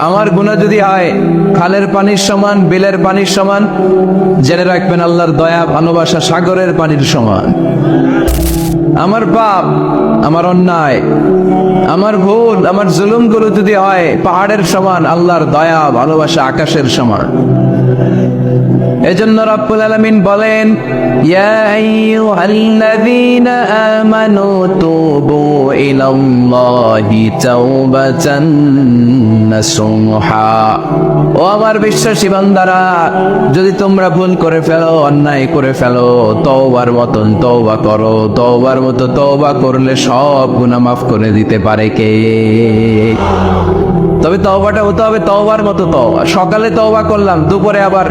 আমার গুনাহ যদি হয় খালের পানির সমান, বিলের পানির সমান, জেনে রাখবেন আল্লাহর দয়া ভালোবাসা সাগরের পানির সমান। আমার পাপ, আমার অন্যায়, আমার ভুল, আমার জুলুমগুলো যদি হয় পাহাড়ের সমান, আল্লাহর দয়া ভালোবাসা আকাশের সমান। এজন্য রব্বুল আলামিন বলেন, ইয়া আইয়ুহাল্লাযীনা আমানু তুবু ইলাল্লাহি তাওবাতান নাসুহা। ও আমার বিশ্বাসী বান্দারা, যদি তোমরা ভুল করে ফেলো, অন্যায় করে ফেলো, তওবার মতন তওবা করো। তওবার মতো তওবা করলে সব গুনাহ মাফ করে দিতে পারে কে? তবে তওবাটা হতে হবে তওবার মতো তওবা। সকালে তওবা করলাম, দুপুরে আবার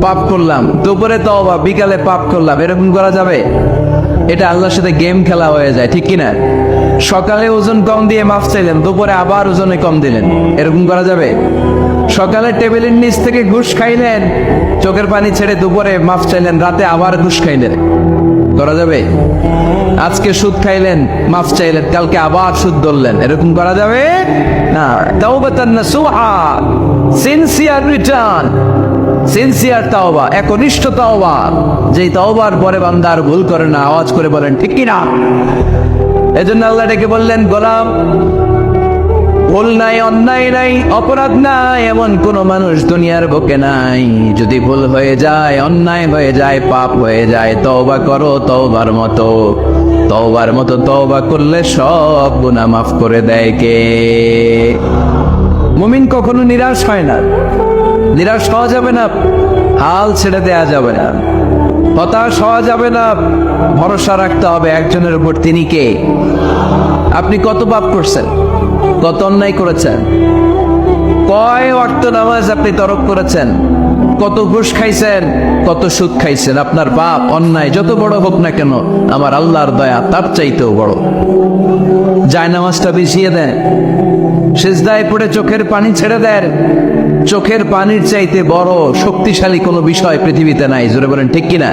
পাপ করলাম, দুপুরে তওবা, বিকালে পাপ করলাম, এরকম করা যাবে? এটা আল্লাহর সাথে গেম খেলা হয়ে যায়, ঠিক কিনা? সকালে ওজন কম দিয়ে মাফ চাইলেন, দুপুরে আবার ওজনে কম দিলেন, এরকম করা যাবে? সকালে টেবিলের নিচ থেকে ঘুষ খাইলেন, চোখের পানি ছেড়ে দুপুরে মাফ চাইলেন, রাতে আবার ঘুষ খাইলেন, করা যাবে? আজকে সুদ খাইলেন, মাফ চাইলেন, কালকে আবার সুদ ধরলেন, এরকম করা যাবে না। তাওবাতান নাসুহা, সিনসিয়ার রিটার্ন, সিনসিয়ার তাওবা, একনিষ্ঠ তাওবা, যেই তাওবার পরে বান্দা আর ভুল করে না। আওয়াজ করে বলেন ঠিক কি না? এজন্য আল্লাহ ডেকে বললেন, গোলাম, ভুল নাই, অন্যায় নাই, অপরাধ নাই, এমন কোন মানুষ দুনিয়ার বুকে নাই। যদি ভুল হয়ে যায়, অন্যায় হয়ে যায়, পাপ হয়ে যায়, তওবা করো তওবার মতো। তওবার মতো তওবা করলে সব গুনাহ মাফ করে দেয় কে? মুমিন কখনো নিরাশ হয় না, নিরাশ হওয়া যাবে না, হাল ছেড়ে দেয়া যাবে না, হতাশ হওয়া যাবে না। ভরসা রাখতে হবে একজনের উপর, তিনি কে? আপনি কত পাপ করছেন, কত অন্যায় করেছেন, কয় ওয়াক্ত নামাজ আপনি তরক করেছেন, কত ঘুষ খাইছেন, কত সুদ খাইছেন। আপনার পাপ অন্যায় যত বড় হোক না কেন, আমার আল্লাহর দয়া তার চাইতেও বড়। জায়নামাজটা বিছিয়ে দেন, সিজদায় পড়ে চোখের পানি ছেড়ে দেন। চোখের পানির চাইতে বড় শক্তিশালী কোনো বিষয় পৃথিবীতে নাই, জোরে বলেন ঠিক কিনা?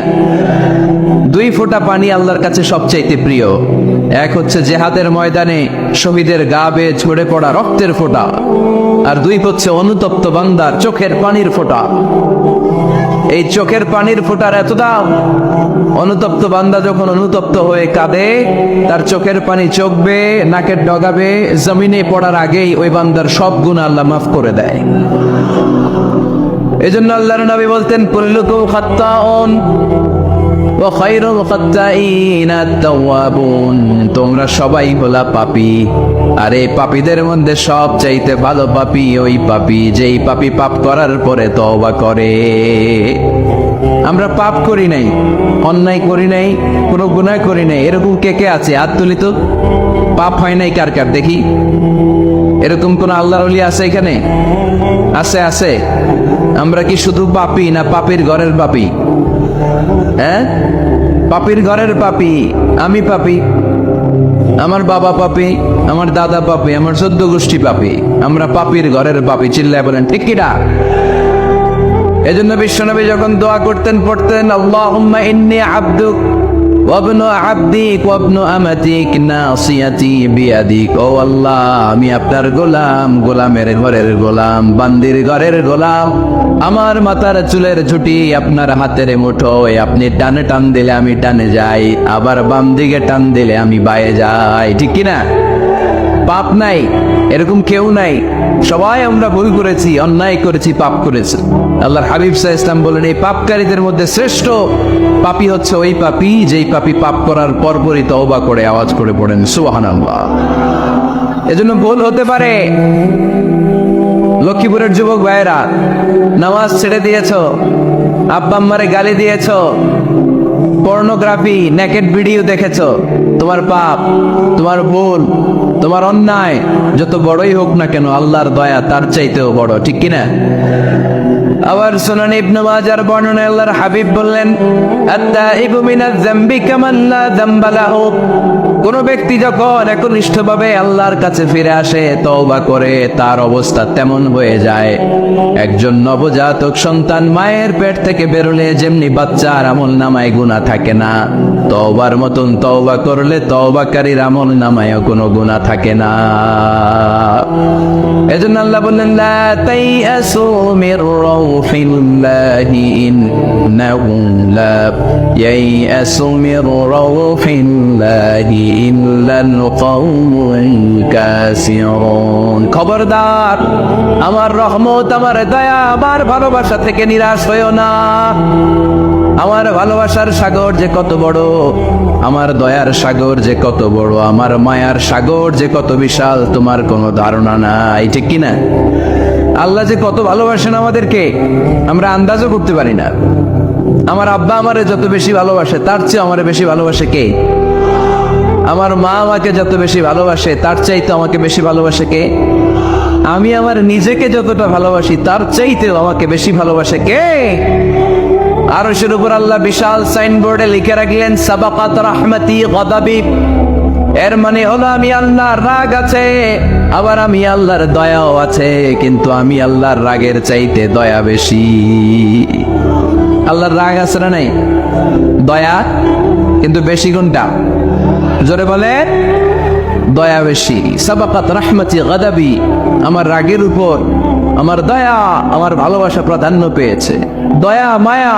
2 ফোঁটা পানি আল্লাহর কাছে সবচাইতে প্রিয়। এক হচ্ছে জিহাদের ময়দানে শহীদের গা বেয়ে ঝরে পড়া রক্তের ফোঁটা, আর 2 হচ্ছে অনুতপ্ত বান্দার চোখের পানির ফোঁটা। এই চোখের পানির ফোঁটার এত দাম, অনুতপ্ত বান্দা যখন অনুতপ্ত হয়ে কাঁদে, তার চোখের পানি চোখ বেয়ে নাকের ডগাবে, জমিনে পড়ার আগেই ওই বান্দার সব গুনাহ আল্লাহ মাফ করে দেয়। এজন্য আল্লাহর নবী বলতেন, কুল্লুকুম খাত্তাউন ওয়া খায়রুল খাত্তাইনা আত-তাওয়াবুন। তোমরা সবাই হলা পাপী, আর এই পাপীদের মধ্যে সব চাইতে ভালো পাপী ওই পাপী যেই পাপী পাপ করার পরে তওবা করে। আমরা পাপ করি নাই, অন্যায় করি নাই, কোনো গুনাহ করি নাই, এরকম কে কে আছে? হাত তুলি তো। পাপ হয় নাই কার কার দেখি? এরকম কোন আল্লাহর ওলি আছে এখানে? আছে? আছে? আমরা কি শুধু পাপী না পাপীর ঘরের পাপী? হ্যাঁ, পাপীর ঘরের পাপী। আমি পাপী, আমার বাবা পাপী, আমার দাদা পাপী, আমার 14 গোষ্ঠী পাপী। আমরা পাপীর ঘরের পাপী, চিল্লায় বলেন ঠিক কিনা? এজন্য বিশ্বনবী যখন দোয়া করতেন, পড়তেন, আল্লাহুম্মা ইন্নী আবদুক ওয়া ইবনু আবদিক ওয়া ইবনু আমাতিক নাসিয়াতি বিয়াদিক। ও আল্লাহ, আমি আপনার গোলাম, গোলামের ঘরের গোলাম, বান্দির ঘরের গোলাম। আমার মাথার চুলের ঝুঁটি আপনার হাতের মুঠোয়, আপনি ডানে টান দিলে আমি ডানে যাই, আবার বাম দিকে টান দিলে আমি বায়ে যাই, ঠিক কিনা? পাপ নাই এরকম কেউ নাই, সবাই আমরা ভুল করেছি, অন্যায় করেছি, পাপ করেছি। আল্লাহর হাবিব সাল্লাল্লাহু আলাইহি ওয়াসাল্লাম বলেন, এই পাপকারীদের মধ্যে শ্রেষ্ঠ পাপী হচ্ছে ওই পাপী যেই পাপী পাপ করার পরপরই তওবা করে। আওয়াজ করে পড়েন সুবহানাল্লাহ। এজন্য ভুল হতে পারে। লক্ষ্মীপুরের যুবক ভাইয়েরা, নামাজ ছেড়ে দিয়েছো, আব্বা আম্মারে গালি দিয়েছো, পর্নোগ্রাফি, নেকেড ভিডিও দেখেছো, তোমার পাপ, তোমার ভুল, তোমার অন্যায় যত বড়ই হোক না কেন, আল্লাহর দয়া তার চাইতেও বড়, ঠিক কিনা? আবার সুনান ইবনে মাজার বর্ণনায় আল্লাহর হাবিব বললেন, আত-তাইবু মিনাজ যামবি কামান লা যামবা লাহু। কোন ব্যক্তি যখন একনিষ্ঠভাবে আল্লাহর কাছে ফিরে আসে, তওবা করে, তার অবস্থা তেমন হয়ে যায় একজন নবজাতক সন্তান মায়ের পেট থেকে বেরোলে যেমনি বাচ্চার আমলনামায় গুনাহ থাকে না, তওবার মতন তওবা করলে তওবাকারীর আমলনামায়ও কোনো গুনাহ থাকে না। এজন্য আল্লাহ বললেন, লা তাইয়াসু মির রাউফিল্লাহি ইন্নাহু লা ইয়াইয়াসু মির রাউফিল্লাহি ইল্লাল কওমুল কাসিরুন। খবরদার, আমার রহমত, আমার দয়া, আমার ভালোবাসা থেকে নিরাশ হইও না। আমার ভালোবাসার সাগর যে কত বড়, আমার দয়ার সাগর যে কত বড়, আমার মায়ার সাগর যে কত বিশাল, তোমার কোনো ধারণা নাই, ঠিক কিনা? আল্লাহ যে কত ভালোবাসেন আমাদেরকে আমরা আন্দাজও করতে পারি না। আমার আব্বা আমারে যত বেশি ভালোবাসে, তার চেয়ে আমারে বেশি ভালোবাসে কে? আমার মা আমাকে যত বেশি ভালোবাসে, তার চাইতে আমাকে বেশি ভালোবাসে কে? আমি আমার নিজেকে যতটা ভালোবাসি, তার চাইতেও আমাকে বেশি ভালোবাসে কে? আরশের উপর আল্লাহ বিশাল সাইনবোর্ডে লিখে রাখলেন, সাবাকাত রাহমাতি গাদাবি। এর মানে হলো আমি আল্লাহর রাগ আছে, আবার আমি আল্লাহর দয়াও আছে, কিন্তু আমি আল্লাহর রাগের চাইতে দয়া বেশি। আল্লাহর রাগ আছে না নাই? দয়া কিন্তু বেশি কোনটা? জোরে বলে, দয়া বেশি। সাবাকাত রাহমাতি গাদাবি, আমার রাগের উপর আমার দয়া, আমার ভালোবাসা প্রাধান্য পেয়েছে। দয়া, মায়া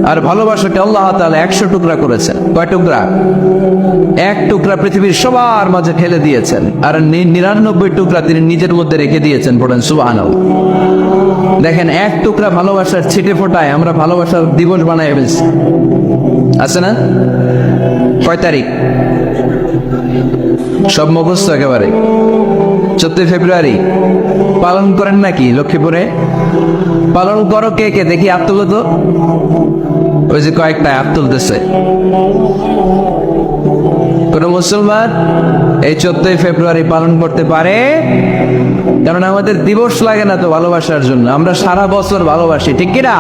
আর ভালোবাসাকে আল্লাহ তাআলা 100 টুকরা করেছেন। কয় টুকরা? 1 টুকরা পৃথিবীর সবার মাঝে ফেলে দিয়েছেন, আর 99 টুকরা তিনি নিজের মধ্যে রেখে দিয়েছেন। পড়েন সুবহানাল্লাহ। দেখেন, 1 টুকরা ভালোবাসার ছিটে ফোটায় আমরা ভালোবাসার দিবস বানায় ফেলছি, আছে না? কয় তারিখ? সব মুখস্থ একেবারে। 14 ফেব্রুয়ারি পালন করেন নাকি লক্ষ্মীপুরে? পালন করো কে কে? দেখি হাত তুলো তো। ওই যে কয়েকটা হাত তুলতেছে। কোন মুসলমান এই 14 ফেব্রুয়ারি পালন করতে পারে? কারণ আমাদের দিবস লাগে না তো ভালোবাসার জন্য, আমরা সারা বছর ভালোবাসি, ঠিক কিনা?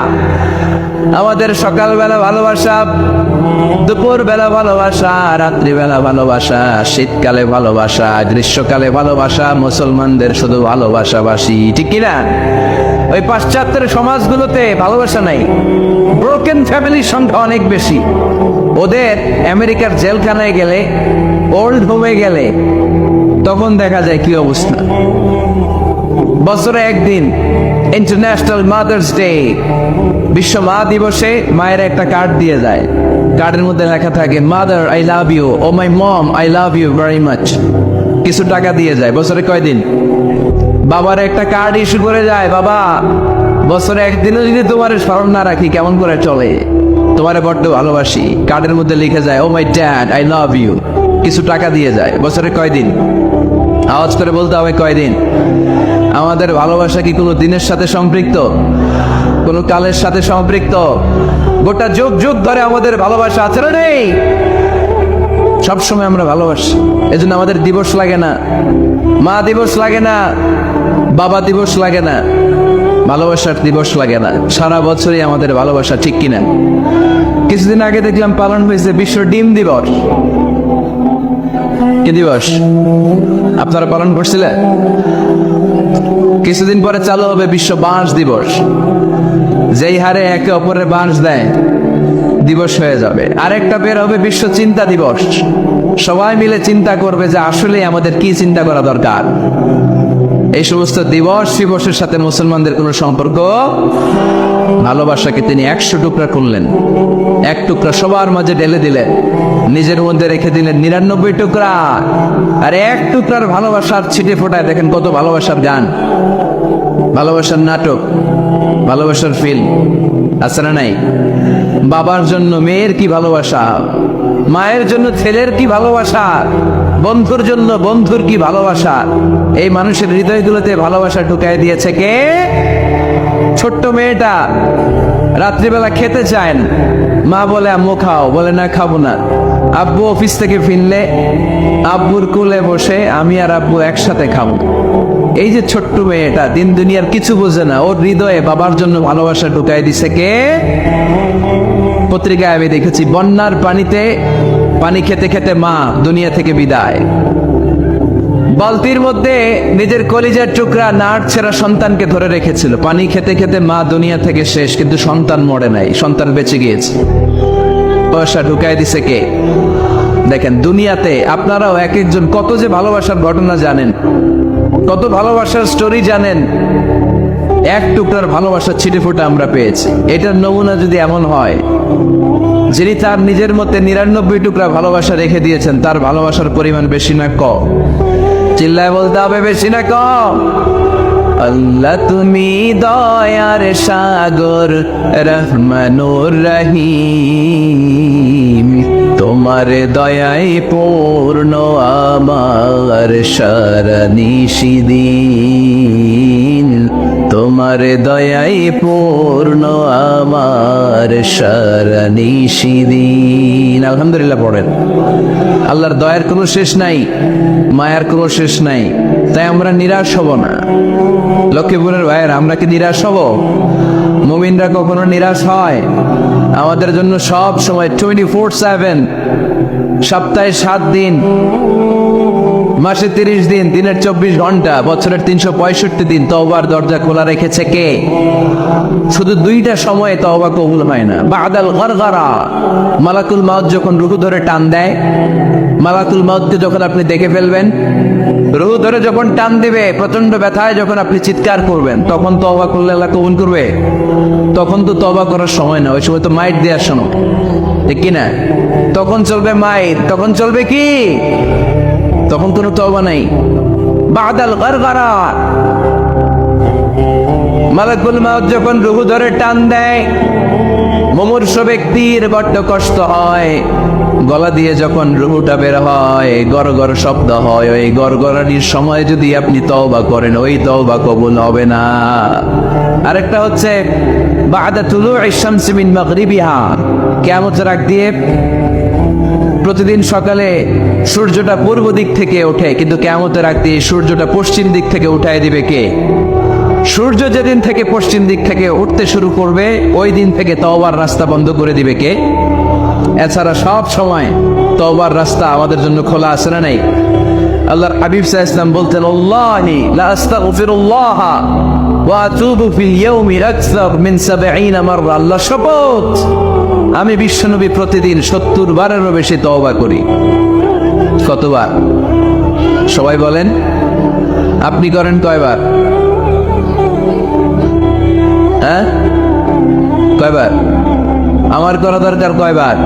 আমাদের সকালবেলা ভালোবাসা, দুপুর বেলা ভালোবাসা, রাত্রিবেলা ভালোবাসা, শীতকালে ভালোবাসা, গ্রীষ্মকালে ভালোবাসা, মুসলমানদের শুধু ভালোবাসাবাসী, ঠিক কিনা? ওই পাশ্চাত্যের সমাজগুলোতে ভালোবাসা নাই, ব্রোকেন ফ্যামিলির সংখ্যা অনেক বেশি। ওদের আমেরিকার জেলখানায় গেলে, ওল্ড হোমে গেলে, তখন দেখা যায় কি অবস্থা। বছরে একদিন ইন্টারন্যাশনাল মাদার্স ডে, বিশ্ব মা দিবসে মায়ের একটা কার্ড দিয়ে যায়। কার্ডের মধ্যে লেখা থাকে, mother I love you, oh my mom I love you very much. কিছু টাকা দিয়ে যায়। বছরে কয়দিন? বাবার একটা কার্ড ইস্যু করে যায়, বাবা বছরে একদিনও যদি তোমার স্মরণ না রাখি কেমন করে চলে, তোমারে বড্ড ভালোবাসি। কার্ডের মধ্যে লিখে যায়, oh my dad I love you. কিছু টাকা দিয়ে যায়। বছরে কয়দিন? আওয়াজ করে বলতে হবে, কয়দিন? আমাদের ভালোবাসা কি কোনো দিনের সাথে সম্পৃক্ত? কোন কালের সাথে সম্পৃক্ত? গোটা যুগ যুগ ধরে আমাদের ভালোবাসা আছে না নেই? সবসময় আমরা ভালোবাসি, এজন্য আমাদের দিবস লাগে না, মা দিবস লাগে না, বাবা দিবস লাগে না, ভালোবাসার দিবস লাগে না। সারা বছরই আমাদের ভালোবাসা, ঠিক কিনা? কিছুদিন আগে দেখলাম পালন হয়েছে বিশ্ব ডিম দিবস। কি দিবস? আপনারা পালন করছিলেন? কিছুদিন পরে চালু হবে বিশ্ব বাঁশ দিবস। যেই হারে একে অপরের বাঁশ দেয় দিবস হয়ে যাবে। আরেকটা বের হবে বিশ্ব চিন্তা দিবস। সবাই মিলে চিন্তা করবে যে আসলে আমাদের কি চিন্তা করা দরকার। এই সমস্ত দিবস দিবসের সাথে মুসলমানদের কোনো সম্পর্ক? ভালোবাসাকে তিনি 100 টুকরা করলেন, 1 টুকরা সবার মাঝে ঢেলে দিলেন, নিজের মধ্যে রেখে দিলেন 99 টুকরা। আর 1 টুকরার ভালোবাসার ছিটে ফোটায় দেখেন কত ভালোবাসার গান, ভালোবাসার নাটক, ভালোবাসার ফিল্ম আছে না নাই? বাবার জন্য মেয়ের কি ভালোবাসা, মায়ের জন্য ছেলের কি ভালোবাসা, বন্ধুর জন্য বন্ধুর কি ভালোবাসা। এই মানুষের হৃদয়গুলোতে ভালোবাসা ঢুকাই দিয়েছে কে? ছোট্ট মেয়েটা রাত্রিবেলা খেতে চায় না, মা বলে আম্মু খাও, বলে না খাবো না। আব্বু অফিস থেকে ফিরলে আব্বুর কোলে বসে আমি আর আব্বু একসাথে খাবো। এই যে ছোট্ট মেয়েটা দিন দুনিয়ার কিছু বোঝে না, ওর হৃদয়ে বাবার জন্য ভালোবাসা ঢুকাই দিছে কে? পত্রিকায় আমি দেখেছি বন্যার পানিতে পানি খেতে খেতে মা দুনিয়া থেকে বিদায়। বালতির মধ্যে নিজের কলিজার টুকরা নাড় ছেঁড়া সন্তানকে ধরে রেখেছিল। পানি খেতে খেতে মা দুনিয়া থেকে শেষ, কিন্তু সন্তান মরে নাই, সন্তান বেঁচে গিয়েছে। পয়সা ঢুকাই দিছে কে? দেখেন, দুনিয়াতে আপনারাও এক একজন কত যে ভালোবাসার ঘটনা জানেন, কত ভালোবাসার স্টোরি জানেন। এক টুকরার ভালোবাসার ছিটেফোঁটা আমরা পেয়েছি। এটার নমুনা যদি এমন হয়, যিনি তার নিজের মধ্যে 99 টুকরা ভালোবাসা রেখে দিয়েছেন, তার ভালোবাসার পরিমাণ বেশি না কম? চিল্লায় বলতে হবে, বেশি না কম? আল্লাহ তুমি দয়ার সাগর, রহমানুর রহিম, তোমার দয়ায় পূর্ণ আমার সারা নিশিদিন, তোমার দয়ায় পূর্ণ আমার সারা নিশিদিন। আলহামদুলিল্লাহ পড়েন। আল্লাহর দয়ার কোনো শেষ নাই, মায়ার কোনো শেষ নাই, তাই আমরা নিরাশ হব না। লক্ষ্মীপুরের ভাইয়ের, আমরা কি নিরাশ হব? মুমিনরা কখনো নিরাশ হয়? আমাদের জন্য সব সময় 24/7, সপ্তাহে 7 দিন, মাসে 30 দিন, দিনের 24 ঘন্টা, বছরের 365 দিন তওবার দরজা খোলা রেখেছে কে? শুধু 2টা সময়ে তওবা কবুল হয় না। বাদাল গরগরা, মালাকুল মাউত যখন রূহ ধরে টান দেয়, মালাকুল মাউতকে যখন আপনি দেখে ফেলবেন, রূহ ধরে যখন টান দিবে, প্রচন্ড ব্যথায় যখন আপনি চিৎকার করবেন, তখন তওবা করলে আল্লাহ কবুল করবে? তখন তো তওবা করার সময় না, ওই সময় তো মাইট দেওয়ার সময়, ঠিক কিনা? তখন চলবে মাইট, তখন চলবে কি? তখন কোনো তওবা নাই। বাদাল গরগরা, মালাকুল মাউত যখন রূহ ধরে টান দেয়, মুমূর্ষ ব্যক্তির বড্ড কষ্ট হয়। গলা দিয়ে যখন রূহটা বের হয়, গড়গড় শব্দ হয়। ওই গড়গড়ানির সময় যদি আপনি তওবা করেন, ওই তওবা কবুল হবে না। আরেকটা হচ্ছে বাদা তুলুইশ শামসি মিন মাগরিবিহা, কিয়ামতের আগ দিয়ে প্রতিদিন সকালে সূর্যটা পূর্ব দিক থেকে ওঠে, কিন্তু কিয়ামতের আগ দিয়ে সূর্যটা পশ্চিম দিক থেকে উঠায় দিবে কে? সূর্য যেদিন থেকে পশ্চিম দিক থেকে উঠতে শুরু করবে, ওই দিন থেকে তওবার রাস্তা বন্ধ করে দিবে কে? এছাড়া সব সময় তওবার রাস্তা আমাদের জন্য খোলা আছে না নাই? আল্লাহর হাবিব সাল্লাল্লাহু আলাইহি ওয়াসাল্লাম বলতেন, আল্লাহি লা আস্তাগফিরুল্লাহ ওয়া আতুবু ফিল ইয়াউমি আকসার মিন 70 মাররা। আল্লাহ শপথ, আমি বিশ্বনবী প্রতিদিন 70 বারেরও বেশি তওবা করি। কতবার? সবাই বলেন, আপনি করেন কয়বার? হ্যাঁ, কয়বার? আমার করা দরকার কয়বার?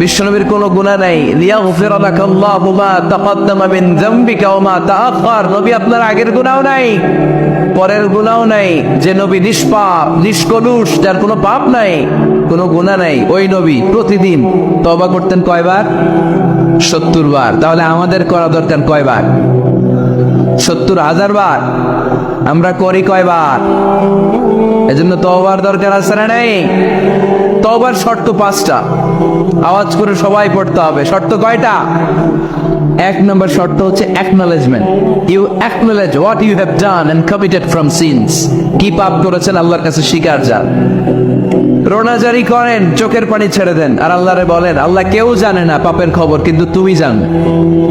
বিশ্বনবীর কোনো গুনাহ নাই। লিয়াগফির লাকাল্লাহু মা তাকদ্দামা মিন যামবিকা ওয়া মা তাআখার। নবী আপনার আগের গুনাহও নাই, পরের গুনাহও নাই। যে নবী নিষ্পাপ, নিষ্কলুষ, যার কোনো পাপ নাই, কোনো গুনাহ নাই, ওই নবী প্রতিদিন তওবা করতেন কয়বার? 70 বার। তাহলে আমাদের করা দরকার কয়বার? 70,000 বার। আমরা করি কয়বার? এজন্য তওবার দরকার আছে না নাই? তওবার শর্ত 5টা, আওয়াজ করে সবাই পড়তে হবে। শর্ত কয়টা? 1 নম্বর শর্ত হচ্ছে acknowledgement. You acknowledge what you have done and committed from sins. কি পাপ করেছেন আল্লাহর কাছে স্বীকার যান। রোনাজারি করেন, চোখের পানি ছেড়ে দেন, আর আল্লাহরে বলেন, আল্লাহ কেউ জানে না পাপের খবর, কিন্তু তুমি জান।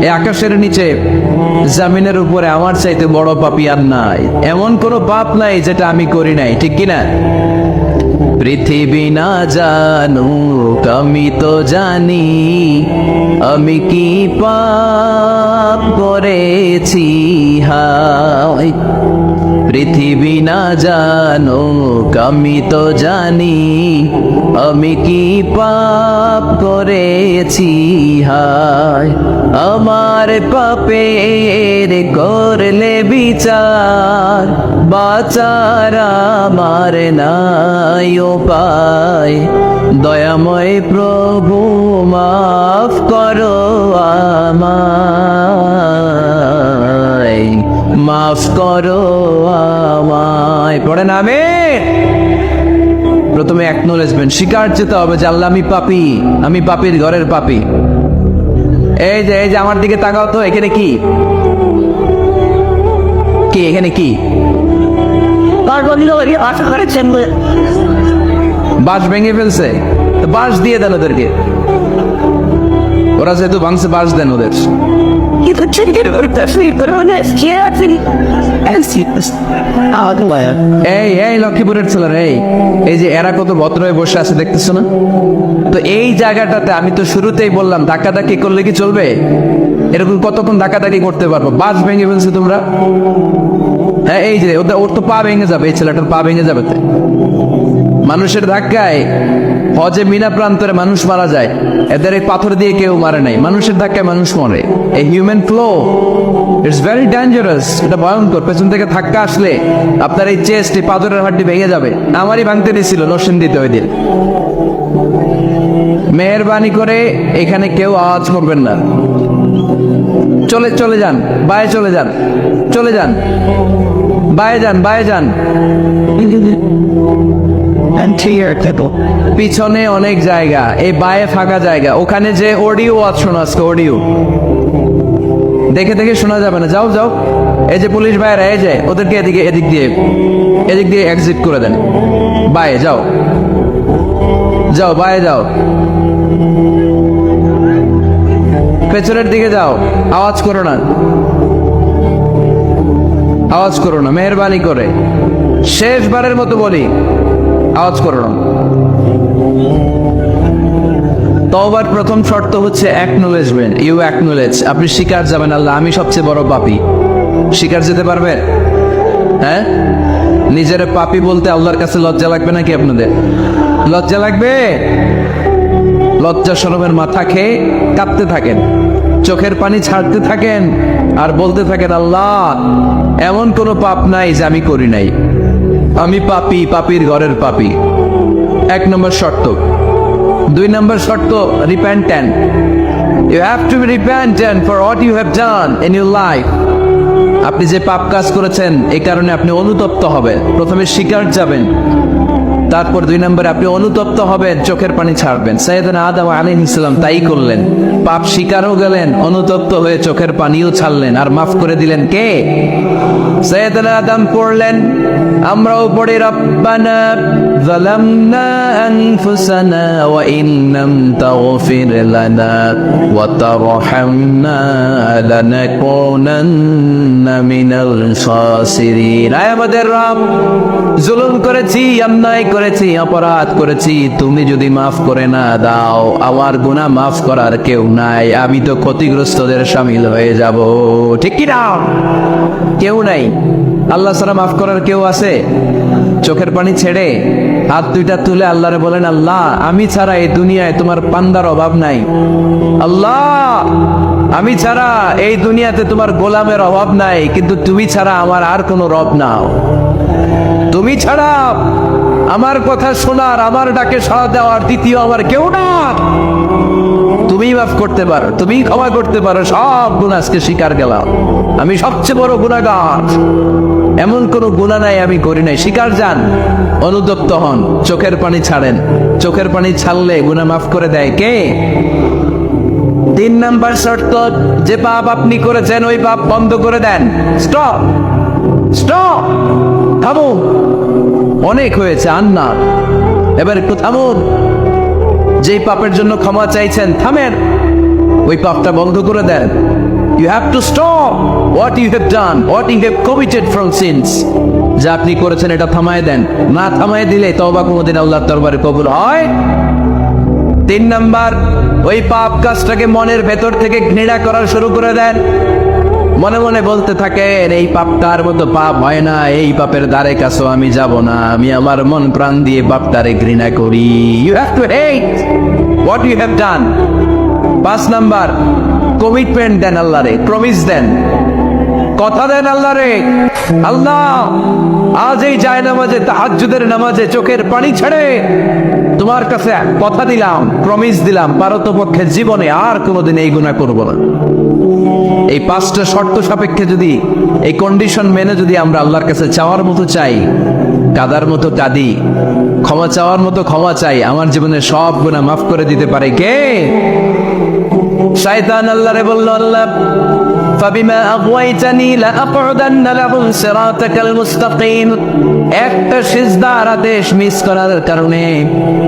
এই আকাশের নিচে, জমিনের উপরে আমার চাইতে বড় পাপী আর নাই। এমন কোনো পাপ নাই যেটা আমি করি নাই, ঠিক কিনা? পৃথিবী না জানুক, আমি তো জানি আমি কি পাপ করেছি। হায়, পৃথিবী না জানুক, আমি তো জানি আমি কি পাপ করেছি। হায়, আমার পাপের করলে বিচার, বাঁচার আমার নাই উপায়। দয়াময় প্রভু মাফ করো আমায়, মাফ করো আমায়। পড়েন আমিন। প্রথমে অ্যাকনলেজমেন্ট, স্বীকার যেতে হবে যে আল্লাহ আমি পাপী, আমি পাপীর ঘরের পাপী। এই যে আমার দিকে তাকাও তো, এখানে কি কি এখানে কি? বাঁশ ভেঙে ফেলছে, বাঁশ দিয়ে দেন ওদেরকে। ওরা যেহেতু ভাঙছে বাস দেন ওদের। এই এই লক্ষ্মীপুরের ছেলেরা, এই যে এরা কত ভদ্র হয়ে বসে আছে দেখতেছো না? তো এই জায়গাটাতে আমি তো শুরুতেই বললাম ধাক্কাধাক্কি করলে কি চলবে? এরকম কতক্ষণ ধাক্কাধাক্কি করতে পারবো? বাস ভেঙে ফেলছে তোমরা। হ্যাঁ, এই যে ওর তো পা ভেঙে যাবে, এই ছেলেটার পা ভেঙে যাবে। মানুষের ধাক্কায় হজে মিনা প্রান্তরে মানুষ মারা যায়, এদের এই পাথর দিয়ে কেউ মারে নাই, মানুষের ধাক্কায় মানুষ মরে। এই human flow, it's very dangerous, এটা ভয়ঙ্কর। পেছন থেকে ধাক্কা আসলে আপনার এই চেস্ট, এই পাথরের হাড্ডি ভেঙে যাবে। আমারই ভাঙতে দিয়েছিল নরসিংদীতে ওই দিন। মেহেরবানি করে এখানে কেউ আওয়াজ করবেন না। চলে যান, বায়ে চলে যান, চলে যান, বায়ে যান, বায়ে যান। পিছনে অনেক জায়গা, এই বায়ে ফাঁকা জায়গা, ওখানে যে অডিও আছে, শোনো আজকে অডিও দেখে দেখে শোনা যাবে না। যাও যাও, এই যে পুলিশ ভাইয়েরা, এই যে ওদেরকে এদিক দিয়ে এক্সিট করে দেন। বায়ে যাও, যাও বায়ে যাও, পেছনের দিকে যাও। আওয়াজ করো না, আওয়াজ করো না, মেহেরবানি করে শেষবারের মতো বলি, আওয়াজ করো না। তওবার প্রথম শর্ত হচ্ছে অ্যাকনোলেজমেন্ট। ইউ অ্যাকনোলেজ, আপনি স্বীকার যাবেন আল্লাহ আমি সবচেয়ে বড় পাপী। স্বীকার যেতে পারবেন? হ্যাঁ, নিজের পাপী বলতে আল্লাহর কাছে লজ্জা লাগবে নাকি? আপনাদের লজ্জা লাগবে? লজ্জা শরমের মাথা খেয়ে কাঁদতে থাকেন, চোখের পানি ছাড়তে থাকেন, আর বলতে থাকেন আল্লাহ এমন কোনো পাপ নাই যে আমি করি নাই, আমি পাপী, পাপীর ঘরের পাপী। 1 নম্বর শর্ত। 2 নম্বর শর্ত, repentant. You have to be repentant for what you have done in your life. আপনি যে পাপ কাজ করেছেন এই কারণে আপনি অনুতপ্ত হবেন। প্রথমে স্বীকার যাবেন, তারপর 2 নম্বরে আপনি অনুতপ্ত হবেন, চোখের পানি ছাড়বেন। সাইয়েদনা আদম আলাইহিস সালাম তাই করলেন, পাপ স্বীকারও গেলেন, অনুতপ্ত হয়ে চোখের পানিও ছাড়লেন, আর মাফ করে দিলেন কে? সাইয়েদনা আদম পড়লেন, আমরাও পড়ি রব্বানা যালামনা আনফুসানা ওয়া ইন লাম তাগফির লানা ওয়া তারহামনা লানাকুনান্না মিনাল খাসিরিন। আয় আমাদের রব, জুলুম করেছি, অন্যায় করেছি, অপরাধ করেছি, তুমি যদি মাফ করে না দাও আমার গুনাহ মাফ করার কেউ নাই, আমি তো ক্ষতিগ্রস্তদের শামিল হয়ে যাব। ঠিক কি না? কেউ নাই, আল্লাহ ছাড়া মাফ করার কেউ আছে? চোখের পানি ছেড়ে হাত দুইটা তুলে আল্লাহরে বলেন, আল্লাহ আমি ছাড়া এই দুনিয়ায় তোমার পান্দার অভাব নাই, আল্লাহ আমি ছাড়া এই দুনিয়াতে তোমার গোলামের অভাব নাই, কিন্তু তুমি ছাড়া আমার আর কোনো রব নাও, তুমি ছাড়া আমার কথা শোনার, আমার ডাকে সাড়া দেওয়ার দ্বিতীয় আমার কেউ না। তুমি মাফ করতে পারো, তুমি ক্ষমা করতে পারো, সব গুনাহ আজকে স্বীকার গেলাম, আমি সবচেয়ে বড় গুনাহগার, এমন কোন গুনাহ নাই আমি করি নাই। স্বীকার যান, অনুতপ্ত হন, চোখের পানি ছাড়েন। চোখের পানি ছাড়লে গুনাহ মাফ করে দেয় কে? 3 নাম্বার শর্ত, যে পাপ আপনি করেছেন ওই পাপ বন্ধ করে দেন। স্টপ, স্টপ, থামুন, অনেক হয়েছে, আর না, এবার একটু থামুন। যেই পাপের জন্য ক্ষমা চাইছেন থামেন, ওই পাপটা বন্ধ করে দেন। You have to stop what you have done, what you have committed from sins. যা আপনি করেছেন এটা থামায় দেন, না থামায় দিলে তওবা কোনোদিন আল্লাহর দরবারে কবুল হয়। 3 নাম্বার, ওই পাপ কাজটাকে মনের ভেতর থেকে ঘৃণা করা শুরু করে দেন। মনে মনে বলতে থাকেন এই পাপটার মতো পাপ হয় না, এই পাপের দ্বারে কাছেও আমি যাব না, আমি আমার মন প্রাণ দিয়ে পাপটারে ঘৃণা করি। You have to hate what you have done. 5 number, commitment দেন আল্লাহরে, প্রমিস দেন, কথা দেন আল্লাহরে, আল্লাহ আজ এই জায়নামাজে, তাহাজ্জুদের নামাজে চোখের পানি ছেড়ে তোমার কাছে কথা দিলাম, প্রমিস দিলাম, পারতপক্ষে জীবনে আর কোনোদিন এই গুনাহ করব না। এই 5টা শর্ত সাপেক্ষে যদি, এই কন্ডিশন মেনে যদি আমরা আল্লাহর কাছে চাওয়ার মতো চাই, কাদার মতো কাঁদি, ক্ষমা চাওয়ার মতো ক্ষমা চাই, আমার জীবনের সব গুনাহ মাফ করে দিতে পারে কে? শয়তান আল্লাহরে বলল, আল্লাহ ফাবিমা আগওয়াইতানি লাআকউদান্না লাহুম সিরাতাকাল মুস্তাকিম। একটা সিজদার আদেশ মিস করার কারণে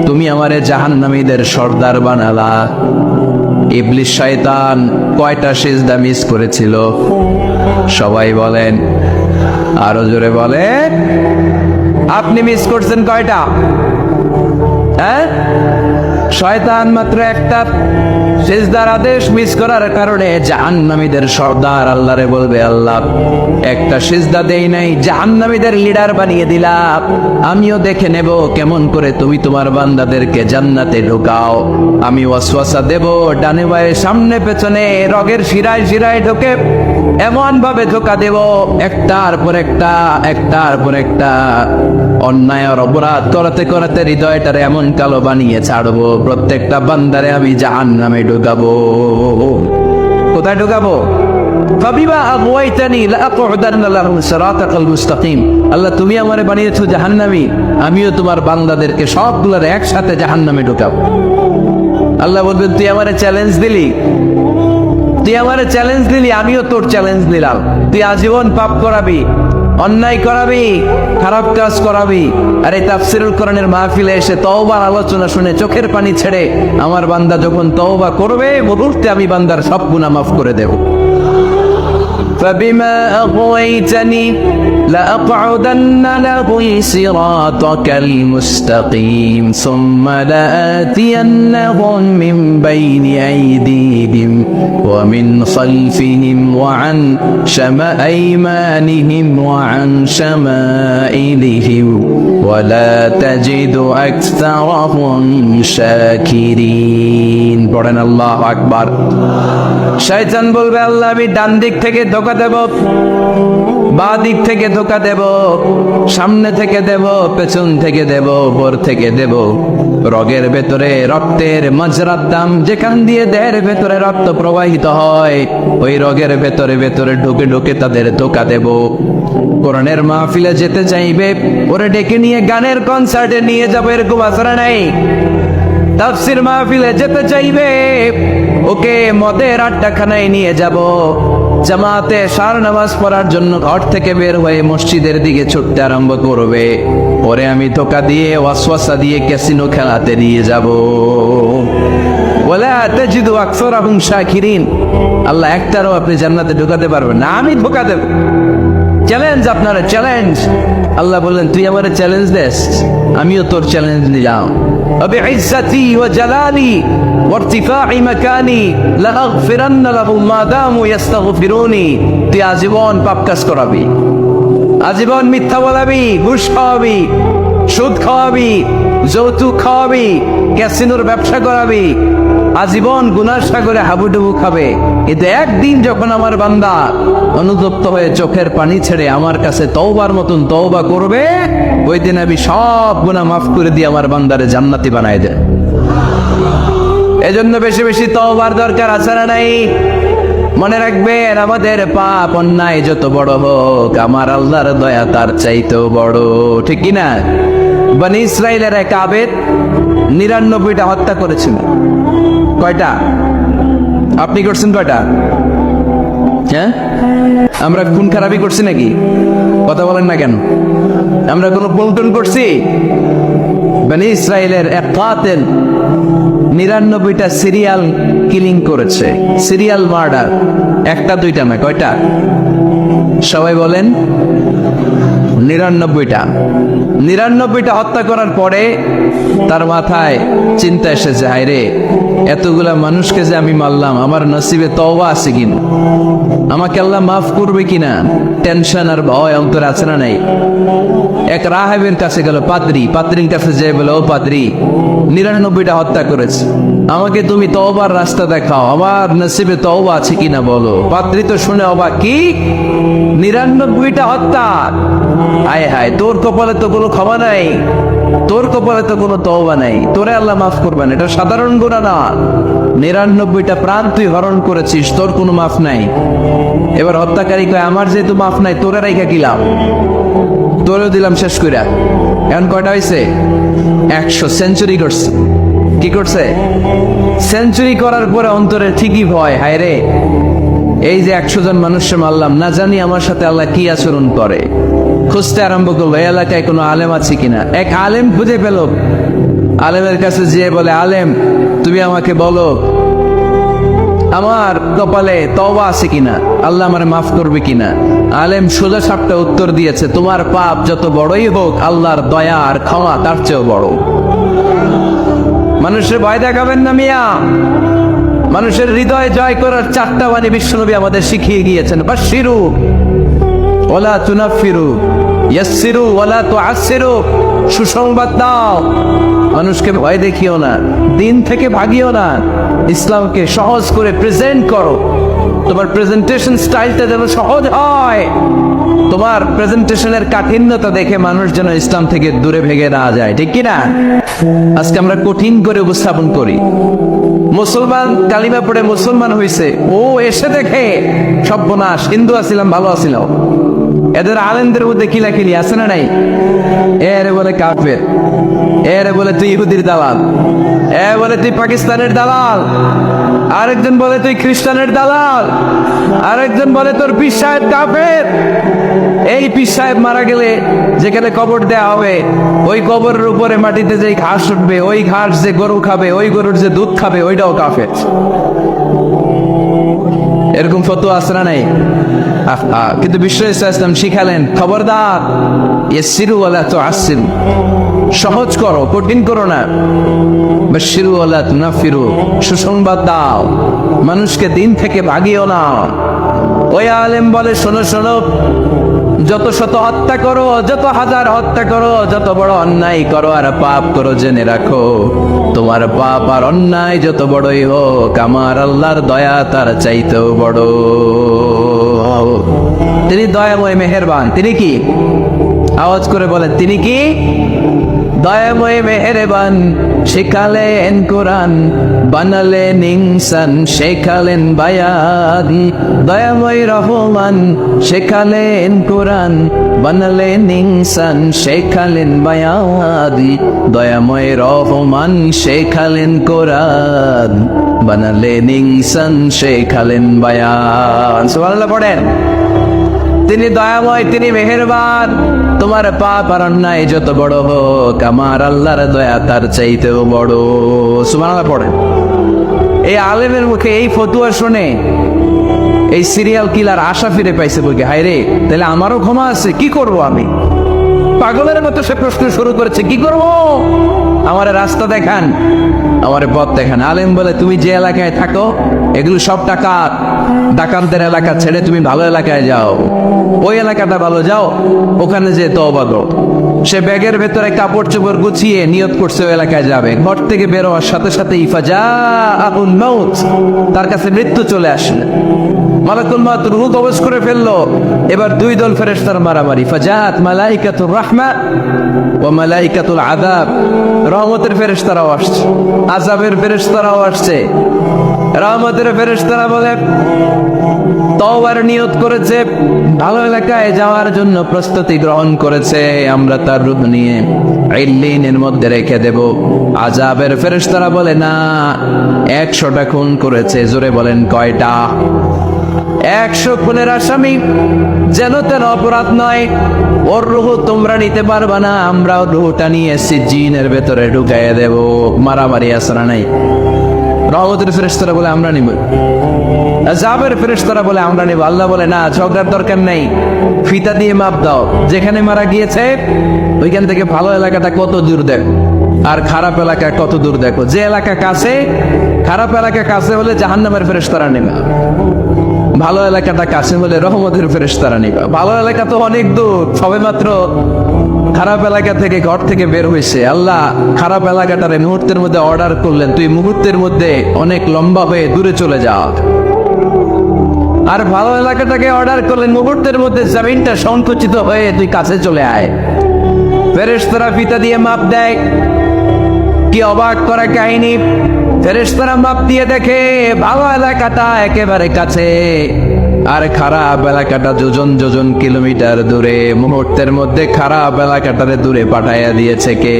তুমি আমারে জাহান্নামীদের সর্দার বানালা। ইবলিস শয়তান কয়টা সিজদা মিস করেছিল? সবাই বলেন, আরো জোরে বলেন, আপনি মিস করছেন কয়টা? হ্যাঁ, শয়তান মাত্র একটা সিজদার আদেশ মিস করার কারণে জাহান্নামীদের সর্দার আল্লাহরে বলবে, আল্লাহ একটা সিজদা দেই নাই, জাহান্নামীদের লিডার বানিয়ে দিলাম, আমিও দেখে নেব কেমন করে তুমি তোমার বান্দাদেরকে জান্নাতে ঢোকাও। আমি ওয়াসওয়াসা দেব ডানে বায়ে সামনে পেছনে রগের শিরায় শিরায় ঢোকে এমন ভাবে ধোকা দেব, একটার পর একটা অন্যায় আর অপরাধ করতে করতে হৃদয়টারে এমন কালো বানিয়ে ছাড়বো, প্রত্যেকটা বান্দারে আমি জাহান্নামে ঢুকাবো। কোথায় ঢুকাবো? ফাবিমা আগওয়াইতানি লাআকউদান্না লাহুম সিরাতাকাল মুস্তাকিম। আল্লাহ তুমি আমারে বানিয়েছো জাহান্নামী, আমিও তোমার বান্দাদেরকে সবগুলোর একসাথে জাহান্নামে ঢুকাবো। আল্লাহ বলবেন, তুই আমারে চ্যালেঞ্জ দিলি, আমিও তোর চ্যালেঞ্জ দিলাম। তুই আজীবন পাপ করাবি, অন্যায় করাবি, খারাপ কাজ করাবি, আর এই তাফসীরুল কোরআনের মাহফিলে এসে তওবার আলোচনা শুনে চোখের পানি ছেড়ে আমার বান্দা যখন তওবা করবে, মুহূর্তে আমি বান্দার সব গুনাহ মাফ করে দেব। فبما أغويتني لأقعدن لهم صراطك المستقيم ثم لآتينهم من بين أيديهم ومن خلفهم وعن أيمانهم وعن شمائلهم ولا تجد أكثرهم شاكرين. পড়েন আল্লাহু আকবার। শয়তান বলবে, আল্লাহ আমি ডান দিক থেকে ধোঁকা দেব, বাঁ দিক থেকে ধোঁকা দেব, সামনে থেকে দেব, পেছন থেকে দেব, উপর থেকে দেব, রগের ভেতরে রক্তের মাজরার দাম, যেখান দিয়ে দেহের ভেতরে রক্ত প্রবাহিত হয়, ওই রগের ভেতরে ভেতরে ঢুকে ঢুকে তাদের ধোঁকা দেব। কোরআনের মাহফিলে যেতে চাইবে ওরে ডেকে নিয়ে গানের কনসার্টে নিয়ে যাবো, এরকম আশা নাই। তাফসীর মাহফিলে যেতে চাইবে ওকে মদের আড্ডাখানায় নিয়ে যাব, জামাতে সার নামাজ পড়ার জন্য ঘর থেকে বের হয়ে মসজিদের দিকে ছুটতে আরম্ভ করবে, ওরে আমি ধোঁকা দিয়ে ওয়াসওয়াসা দিয়ে ক্যাসিনো খেলাতে নিয়ে যাব। ওয়ালা তাজিদু আকসারাহুম শাকিরিন। আল্লাহ একটারও আপনি জান্নাতে ঢোকাতে পারবেন না, আমি ধোঁকা দেব। চ্যালেঞ্জ, আপনারা চ্যালেঞ্জ। আল্লাহ বললেন, তুই আমারে চ্যালেঞ্জ দেস, আমিও তোর চ্যালেঞ্জ নিলাম। وبعزتي وجلالي وارتفاع مكاني لأغفرن لهم ما داموا يستغفروني। তুই আজীবন পাপ কাজ করাবি, আজীবন মিথ্যা বলাবি, ঘুষ খাওয়াবি, সুদ খাওয়াবি, যৌতুক খাওয়াবি, ক্যাসিনোর ব্যবসা করাবি, আজীবন গুনার সাগরে হাবুডুবু খাবে। কিন্তু একদিন যখন আমার বান্দা অনুতপ্ত হয়ে চোখের পানি ছেড়ে আমার কাছে তওবার মতন তওবা করবে, ওই দিন আমি সব গুনাহ মাফ করে দিয়ে আমার বান্দারে জান্নাতি বানাই দেব। এজন্য বেশি বেশি তওবার দরকার আছে না নাই? মনে রাখবেন, আমাদের পাপ অন্যায় যত বড় হোক, আমার আল্লাহর দয়া তার চাইতেও বড়, ঠিক কি না? বনি ইসরাইলের এক আবেদ 99টা হত্যা করেছিল। কয়টা? আপনি করছেন কয়টা? হ্যাঁ, আমরা খুন খারাপি করছি নাকি? কথা বলেন না কেন? আমরা কোনো পল্টন করছি? বনি ইসরাইলের এক কাতেল 99টা সিরিয়াল কিলিং করেছে, সিরিয়াল মার্ডার। একটা দুইটা না, কয়টা? সবাই বলেন 99টা হত্যা করার পরে তার মাথায় চিন্তা এসেছে, হায় রে, এতগুলা মানুষকে যে আমি মারলাম, আমার নসিবে তওবা আছে কিনা, আমাকে আল্লাহ মাফ করবে কিনা, টেনশন আর ভয় অন্তরে আছে না নাই? এক রাহেবের কাছে গেল, পাদ্রির কাছে যেয়ে বলে, ও পাদ্রি, 99টা হত্যা করেছে, আমাকে তুমি তওবার রাস্তা দেখাও, আমার নসিবে তওবা আছে কিনা বলো। পাদ্রি তো শুনে অবাক, কি 99টা হত্যা? হায় হায়, তোর কপালে তো কোনো ক্ষমা নাই, তোর কপালে তো কোনো তওবা নাই, তোরে আল্লাহ মাফ করবেন, এটা সাধারণ গুনাহ না। 99টা প্রাণ তুই হরণ করেছিস, তোর কোনো মাফ নাই। এবার হত্যাকারী কয়, আমার যেহেতু মাফ নাই, তোরে রাইখা কি লাভ, তোরেও দিলাম শেষ কইরা। এখন কয়টা হয়েছে? 100 সেঞ্চুরি করছে। কি করছে? সেঞ্চুরি করার পরে অন্তরে ঠিকই ভয়, হায় রে, এই যে 100 জন মানুষকে মারলাম, না জানি আমার সাথে আল্লাহ কি আচরণ করে। খুঁজতে আরম্ভ করলো এই এলাকায় কোনো আলেম আছে কিনা। এক আলেম খুঁজে পেল, আলেমের কাছে যেয়ে বলে, আলেম তুমি আমাকে বলো আমার কপালে তওবা আছে কিনা, আল্লাহ আমারে মাফ করবে কিনা। আলেম সোজা সাপটা উত্তর দিয়েছে, তোমার পাপ যত বড়ই হোক আল্লাহর দয়া আর ক্ষমা তার চেয়েও বড়। মানুষের ভয় দেখাবেন না মিয়া। মানুষের হৃদয় জয় করার 4টা বাণী বিশ্বনবী আমাদের শিখিয়ে গিয়েছেন। বাশশিরু ওয়ালা তুনাফিরু, ইয়াসসিরু ওয়ালা তুআসসিরু। সুসংবাদ দাও, মানুষকে ভয় দেখিও না, দিন থেকে ভাগিও না, ইসলামকে সহজ করে প্রেজেন্ট করো। তোমার প্রেজেন্টেশন স্টাইলটা যেন সহজ হয়, তোমার প্রেজেন্টেশনের কাঠিন্যতা দেখে মানুষ যেন ইসলাম থেকে দূরে ভেগে না যায়, ঠিক কিনা? আজকে আমরা কঠিন করে উপস্থাপন করি। মুসলমান কালিমা পড়ে মুসলমান হইছে, ও এসে দেখে সর্বনাশ, হিন্দু আছিলাম ভালো আছিলাম। এদের আলেমদের মধ্যে কিলাকিলি আছে না নাই? এরে বলে কাফের, এরে বলে তুই ইহুদির দালাল, এ বলে তুই পাকিস্তানের দালাল, আরেকজন বলে তুই খ্রিস্টানের দালাল, আরেকজন বলে তোর পীর সাহেব কাফের। এই পীর সাহেব মারা গেলে যেখানে কবর দেয়া হবে, ওই কবরের উপরে মাটিতে যে ঘাস উঠবে, ওই ঘাস যে গরু খাবে, ওই গরুর যে দুধ খাবে, ওইটাও কাফের। এরকম ফতোয়া আছে না নাই? কিন্তু বিশ্ব ইসলাম শিখালেন, খবরদার, ইয়াসসিরু ওয়ালা তুআসসিরু, সহজ করো, কঠিন করো না। বাশশিরু ওয়ালা তুনাফিরু, সুসংবাদ দাও, মানুষকে দিন থেকে ভাগিও না। ওই আলেম বলে, শোনো শোনো, যত শত হত্যা করো, যত হাজার হত্যা করো, যত বড় অন্যায় করো আর পাপ করো, জেনে রাখো তোমার পাপ আর অন্যায় যত বড়ই হোক, আমার আল্লাহর দয়া তার চাইতেও বড়। তিনি দয়াময় মেহেরবান। তিনি কি? আওয়াজ করে বলেন, তিনি কি? দয়াময় মেহেরবান। শেখালেন কোরআন, বানালেন ইনসান, শেখালেন বায়ান। দয়াময় রহমান, শেখালেন কোরআন, বানালেন ইনসান, শেখালেন বায়ান। দয়াময় রহমান, শেখালেন কোরআন, বানালেন ইনসান, শেখালেন বায়ান। সুবহানাল্লাহ পড়েন। তিনি দয়াময়, তিনি মেহেরবান। তোমার পাপ আর অন্যায় যত বড় হোক, আমার আল্লাহর দয়া তার চাইতেও বড়। সুবহানাল্লাহ পড়েন। এই আলেমের মুখে এই ফতুয়া শুনে এই সিরিয়াল কিলার আশা ফিরে পাইছে, বলকে হায় রে, তাহলে আমারও ক্ষমা আছে, কি করব আমি? পাগলের মতো সে প্রশ্ন শুরু করেছে, কি করব? আমার রাস্তা দেখান, আমার পথ দেখান। আলেম বলে, তুমি যে এলাকায় থাকো এগুলো সব ডাকাত, ডাকাতদের এলাকা ছেড়ে তুমি ভালো এলাকায় যাও, ওই এলাকাটা ভালো, যাও ওখানে যে তওবা করো। সে ব্যাগের ভেতরে কাপড় চোপড় গুছিয়ে নিয়ত করছে ওই এলাকায় যাবে। ঘর থেকে বের হওয়ার সাথে সাথে ইফাজাউল মাউত, তার কাছে মৃত্যু চলে আসলে, মালাকুল মাউত রূহ কবজ করে ফেললো। এবার দুই দল ফেরেশতার মারামারি। ফাজাত মালাইকাতুর রাহমা ওয়া মালাইকাতুল আযাব, রহমতের ফেরেশতারাও আসছে, আযাবের ফেরেশতারাও আসছে। রহমতের ফেরেশতারা বলে, তওবার নিয়ত করেছে, ভালো এলাকায় যাওয়ার জন্য প্রস্তুতি গ্রহণ করেছে, আমরা তার রূহ নিয়ে ইল্লিনের মধ্যে রেখে দেব। আযাবের ফেরেশতারা বলে, না, 100টা খুন করেছে। জোরে বলেন, কয়টা? 100 খুনের আসামি, যেন তেন অপরাধ নয়। ওর রূহ তোমরা নিতে পারবা না, আমরাও রূহটা নিয়ে সিজ্জিনের ভেতরে ঢুকাইয়া দেব। মারামারি আসরা নাই। রহমতের ফেরেশতারা বলে, আমরা নিব। আযাবের ফেরেশতারা বলে, আমরা নিব। আল্লাহ বলে, না, ঝগড়ার দরকার নেই, ফিতা দিয়ে মাপ দাও। যেখানে মারা গিয়েছে ওইখান থেকে ভালো এলাকাটা কত দূর দেখো, আর খারাপ এলাকা কত দূর দেখো। যে এলাকা কাছে, খারাপ এলাকা কাছে হলে জাহান্নামের ফেরেশতারা নেবে, ভালো এলাকাটা কাছে হলে রহমতের ফেরেশতারা নিবা। ভালো এলাকা তো অনেক দূর, সবেমাত্র খারাপ এলাকা থেকে ঘর থেকে বের হয়েছে। আল্লাহ খারাপ এলাকাটারে মুহূর্তের মধ্যে অর্ডার করলেন, তুই মুহূর্তের মধ্যে অনেক লম্বা হয়ে দূরে চলে যা। আর ভালো এলাকাটাকে অর্ডার করলেন, মুহূর্তের মধ্যে জমিনটা সংকুচিত হয়ে তুই কাছে চলে আয়। ফেরেশতারা ফিতা দিয়ে মাপ দেয়। কি অবাক করা কাহিনী! ফেরেশতারা মাপ দিয়ে দেখে ভালো এলাকাটা একেবারে কাছে, আর খারাপ এলাকাটা যোজন যোজন কিলোমিটার দূরে। মুহূর্তের মধ্যে খারাপ এলাকাটারে দূরে পাঠাইয়া দিয়েছে কে?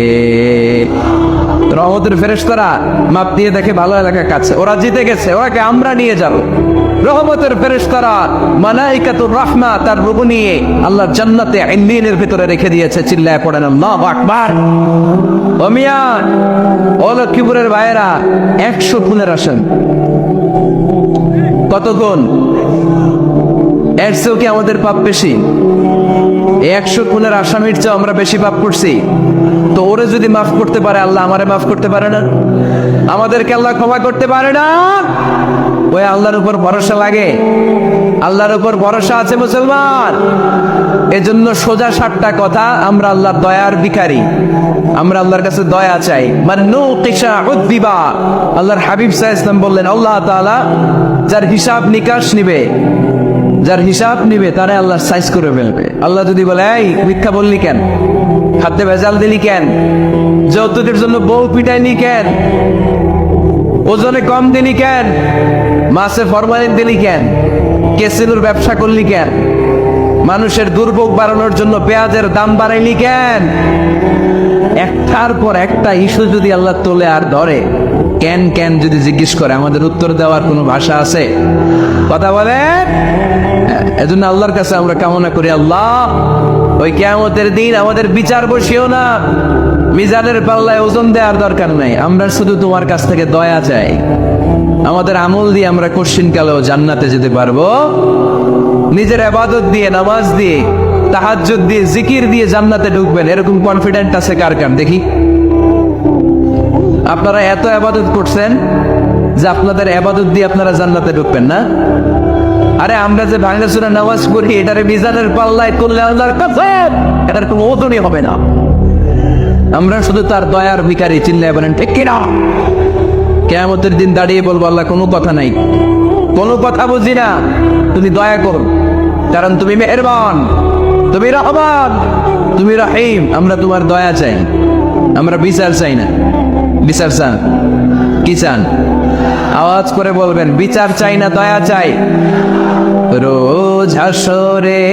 রহমতের ফেরেশতারা মাপ দিয়ে দেখে ভালো এলাকা কাছে, ওরা জিতে গেছে, ওরাকে আমরা নিয়ে যাব। রহমতের ফেরেশতারা মালাইকাতুর রাহমা তার রূহ নিয়ে আল্লাহর জান্নাতে ইল্লিনের ভিতরে রেখে দিয়েছে। চিল্লায় পড়েন আল্লাহু আকবার। ও মিয়া, ও লক্ষ্মীপুরের ভাইয়েরা, 100 খুনের আসামি, কত গুণ? এর চেয়েও কি আমাদের পাপ বেশি? 100 খুনের আসামির চেয়ে আমরা বেশি পাপ করছি। তো ওরে যদি মাফ করতে পারে আল্লাহ, আমারে মাফ করতে পারে না? আমাদেরকে আল্লাহ ক্ষমা করতে পারে না? ওই আল্লাহর উপর ভরসা লাগে? আল্লাহর উপর ভরসা আছে মুসলমান? এজন্য সোজা 7টা কথা, আমরা আল্লাহর দয়ার ভিখারি, আমরা আল্লাহর কাছে দয়া চাই। আল্লাহর হাবিব সাল্লাল্লাহু আলাইহি ওয়াসাল্লাম বললেন, আল্লাহ তাআলা যার হিসাব নিকাশ নিবে, যার হিসাব নিবে তারে আল্লাহ সাইজ করে ফেলবে। আল্লাহ যদি বলে, এই মিথ্যা বললি কেন, খাদ্যে ভেজাল দিলি কেন, যৌতুকের জন্য বউ পিটাইলি কেন, ওজনে কম দিলি কেন, মাছে ফরমালিন দিলি কেন, কেসিনোর ব্যবসা করলি কেন, মানুষের দুর্ভোগ বাড়ানোর জন্য পেঁয়াজের দাম বাড়াইলি কেন, একটার পর একটা ইস্যু যদি আল্লাহ তোলে আর ধরে, কেন কেন যদি জিজ্ঞেস করে, আমাদের উত্তর দেওয়ার কোনো ভাষা আছে? কথা বলে। এজন্য আল্লাহর কাছে আমরা কামনা করি, আল্লাহ ওই কিয়ামতের দিন আমাদের বিচার বসিও না, মিজানের পাল্লায় ওজন দেওয়ার দরকার নাই, আমরা শুধু তোমার কাছ থেকে দয়া চাই। আমাদের আমল দিয়ে আমরা কশিনকালেও জান্নাতে যেতে পারবো, নিজের ইবাদত দিয়ে, নামাজ দিয়ে, তাহাজ্জুদ দিয়ে, জিকির দিয়ে জান্নাতে ঢুকবেন, এরকম কনফিডেন্ট আছে কার কার? দেখি। আপনারা এত ইবাদত করছেন যে আপনাদের ইবাদত দিয়ে আপনারা জান্নাতে ঢুকবেন না? আরে আমরা যে ভাঙা চুরা নামাজ পড়ি, এটারে মিজানের পাল্লায় করলে আল্লাহর কাছে এটার কোনো ওজনই হবে না। আমরা শুধু তার দয়ার ভিখারি, চিল্লায় বলেন ঠিক কিনা? কিয়ামতের দিন দাঁড়িয়ে বলবো, আল্লাহ কোনো কথা নাই, কোনো কথা বুঝি না, তুমি দয়া করো, কারণ তুমি মেহেরবান, তুমি রহমান, তুমি রহিম। আমরা তোমার দয়া চাই, আমরা বিচার চাই না। বিচার চান? কি চান? আওয়াজ করে বলবেন, বিচার চাই না, দয়া চাই। রোজ হাসরে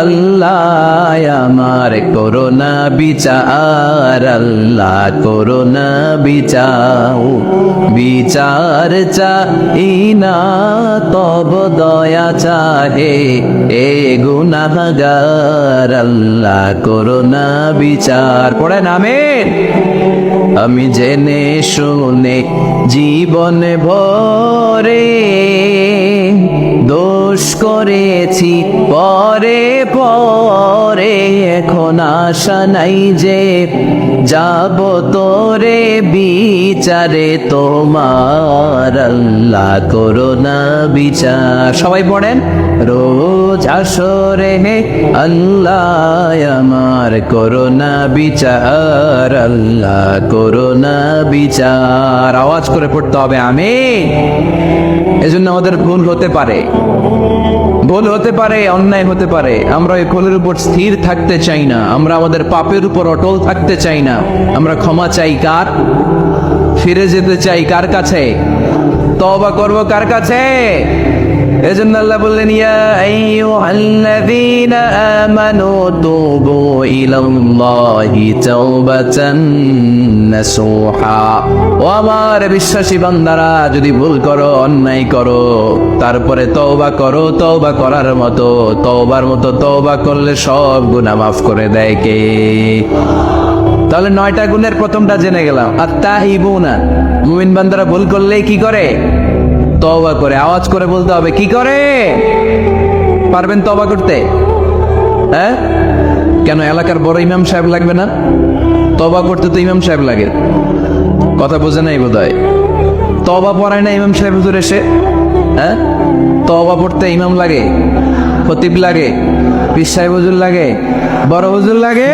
আল্লাহ আমার করোনা বিচার, আল্লাহ করোনা বিচার, বিচার চাই না তব দয়া চাহে এ গুনাহগার, আল্লাহ করোনা বিচার। পড়েন আমিন। আমি জেনে শুনে জীবন ভরে দোষ করেছি পরে পরে, এখন আশা নাই যে যাব তোরে বিচারে তোমার, আল্লাহ করোনা বিচার। সবাই পড়েন, রোজ আসরে হে আল্লাহ আমার করোনা বিচার, আল্লাহ করোনা বিচার। আওয়াজ করে পড়তে হবে আমিন। এজন্য আমাদের ভুল হতে পারে, ভুল হতে পারে, অন্যায় হতে পারে, আমরা ওই ভুলের উপর স্থির থাকতে চাই না, আমরা আমাদের পাপের উপর অটল থাকতে চাই না। আমরা ক্ষমা চাই কার? ফিরে যেতে চাই কার কাছে? তওবা করব কার কাছে? এজন্য আল্লাহ বললেন, ইয়া আইয়ুহাল্লাযীনা আমানু তুবু ইলাল্লাহি তাওবাতান নাসুহা। ও আমার বিশ্বাসী বান্দারা, যদি ভুল করো, অন্যায় করো, তারপরে তওবা করো, তওবা করার মতো, তওবার মতো তওবা করলে সব গুনাহ মাফ করে দেয় কে? তাহলে 9টা গুণের প্রথমটা জেনে গেলাম, আত-তাইবুনা। মুমিন বান্দারা ভুল করলেই কি করে? তওবা করে। আওয়াজ করে বলতে হবে, কি করে? পারবেন তওবা করতে? হ্যাঁ? কেন এলাকার বড় ইমাম সাহেব লাগবে না? তওবা করতে তো ইমাম সাহেব লাগে। কথা বোঝে নাই বোধহয়। তওবা পড়ায় না ইমাম সাহেব হুজুর এসে? হ্যাঁ? তওবা পড়তে ইমাম লাগে, খতিব লাগে, পীর সাহেব হুজুর লাগে, বড় হুজুর লাগে।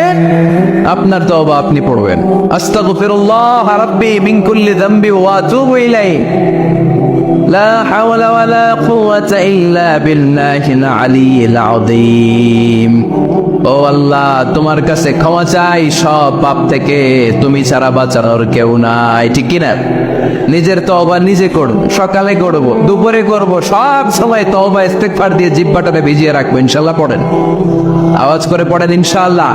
আপনার তওবা আপনি পড়বেন, আস্তাগফিরুল্লাহ রাব্বি মিন কুল্লি যামবি ওয়া আতুবু ইলাইহি, লা হাওলা ওয়ালা কুওয়াতা ইল্লা বিল্লাহিল আলিয়্যিল আযীম। ও আল্লাহ, তোমার কাছে ক্ষমা চাই সব পাপ থেকে, তুমি ছাড়া বাঁচানোর কেউ নাই। ঠিক কিনা? নিজের তওবা নিজে করব, সকালে করব, দুপুরে করব, সব সময় তওবা ইস্তেগফার দিয়ে জিহ্বাটাকে ভিজিয়ে রাখবো। ইনশাআল্লাহ পড়েন, আওয়াজ করে পড়েন ইনশাআল্লাহ।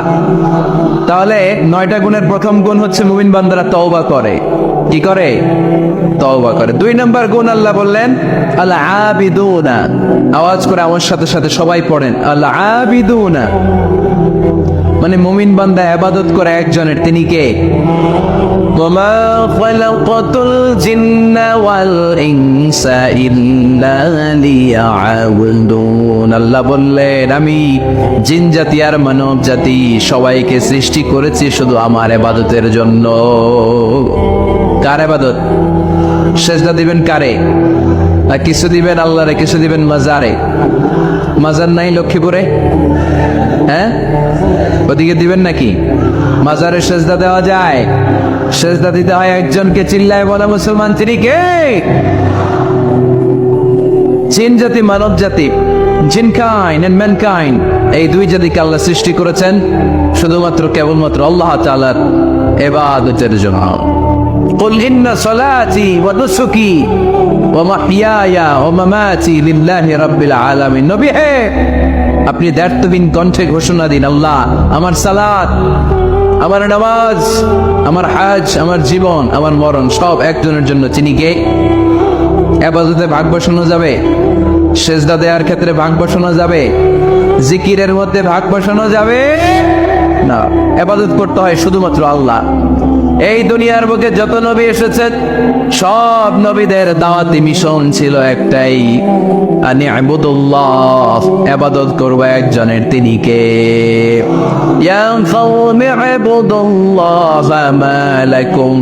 তাহলে 9টা গুণের প্রথম গুণ হচ্ছে মুমিন বান্দারা তওবা করে। কি করে? তওবা করে। 2 নম্বর গুণ আল্লাহ বললেন আল আবিদুনা। আওয়াজ করে আমার সাথে সাথে সবাই পড়েন, আল আবিদুনা। মানে মুমিন বান্দা ইবাদত করে একজনের, তিনি কে? ওমা খালাকাতুল জিন্না ওয়াল ইনসা ইল্লা লিয়াবুদুন। আল্লাহ বললেন, আমি জিন জাতি আর মানব জাতি সবাইকে সৃষ্টি করেছি শুধু আমার ইবাদতের জন্য। কার ইবাদত? সেজদা দিবেন কারে? আর কিছু দিবেন আল্লাহরে, কিছু দিবেন মাজারে। মাজার নাই লক্ষ্মীপুরে? হ্যাঁ, ওদিকে দিবেন নাকি? মাজারে সেজদা দেওয়া যায়? সেজদা দিতে হয় একজনকে। চিল্লায় বলা মুসলমান, তিনি কে? জিন জাতি মানব জাতি, জিনকাইন্ড এন্ড ম্যানকাইন্ড, এই দুই জাতিকে আল্লাহ সৃষ্টি করেছেন শুধুমাত্র কেবলমাত্র আল্লাহ তাআলার ইবাদতের জন্য। قل إن صلاتي ونسكي ومحياي ومماتي لله رب العالمين। নবী হে, আপনি দায়িত্বহীন কণ্ঠে ঘোষণা দিন, আল্লাহ, আমার সালাত, আমার নামাজ, আমার হজ, আমার জীবন, আমার মরণ সব একজনের জন্য। তিনি কে? ইবাদতে ভাগ বসানো যাবে? সেজদা দেওয়ার ক্ষেত্রে ভাগ বসানো যাবে? জিকিরের মধ্যে ভাগ বসানো যাবে না। ইবাদত করতে হয় শুধুমাত্র আল্লাহ। এই দুনিয়ার বুকে যত নবী এসেছেন সব নবীদের দাওয়াতি মিশন ছিল একটাই, আনি ইবাদুল্লাহ, ইবাদত করব একজনের, তিনি কে? ইয়া কওমি ইবাদুল্লাহ মা লাকুম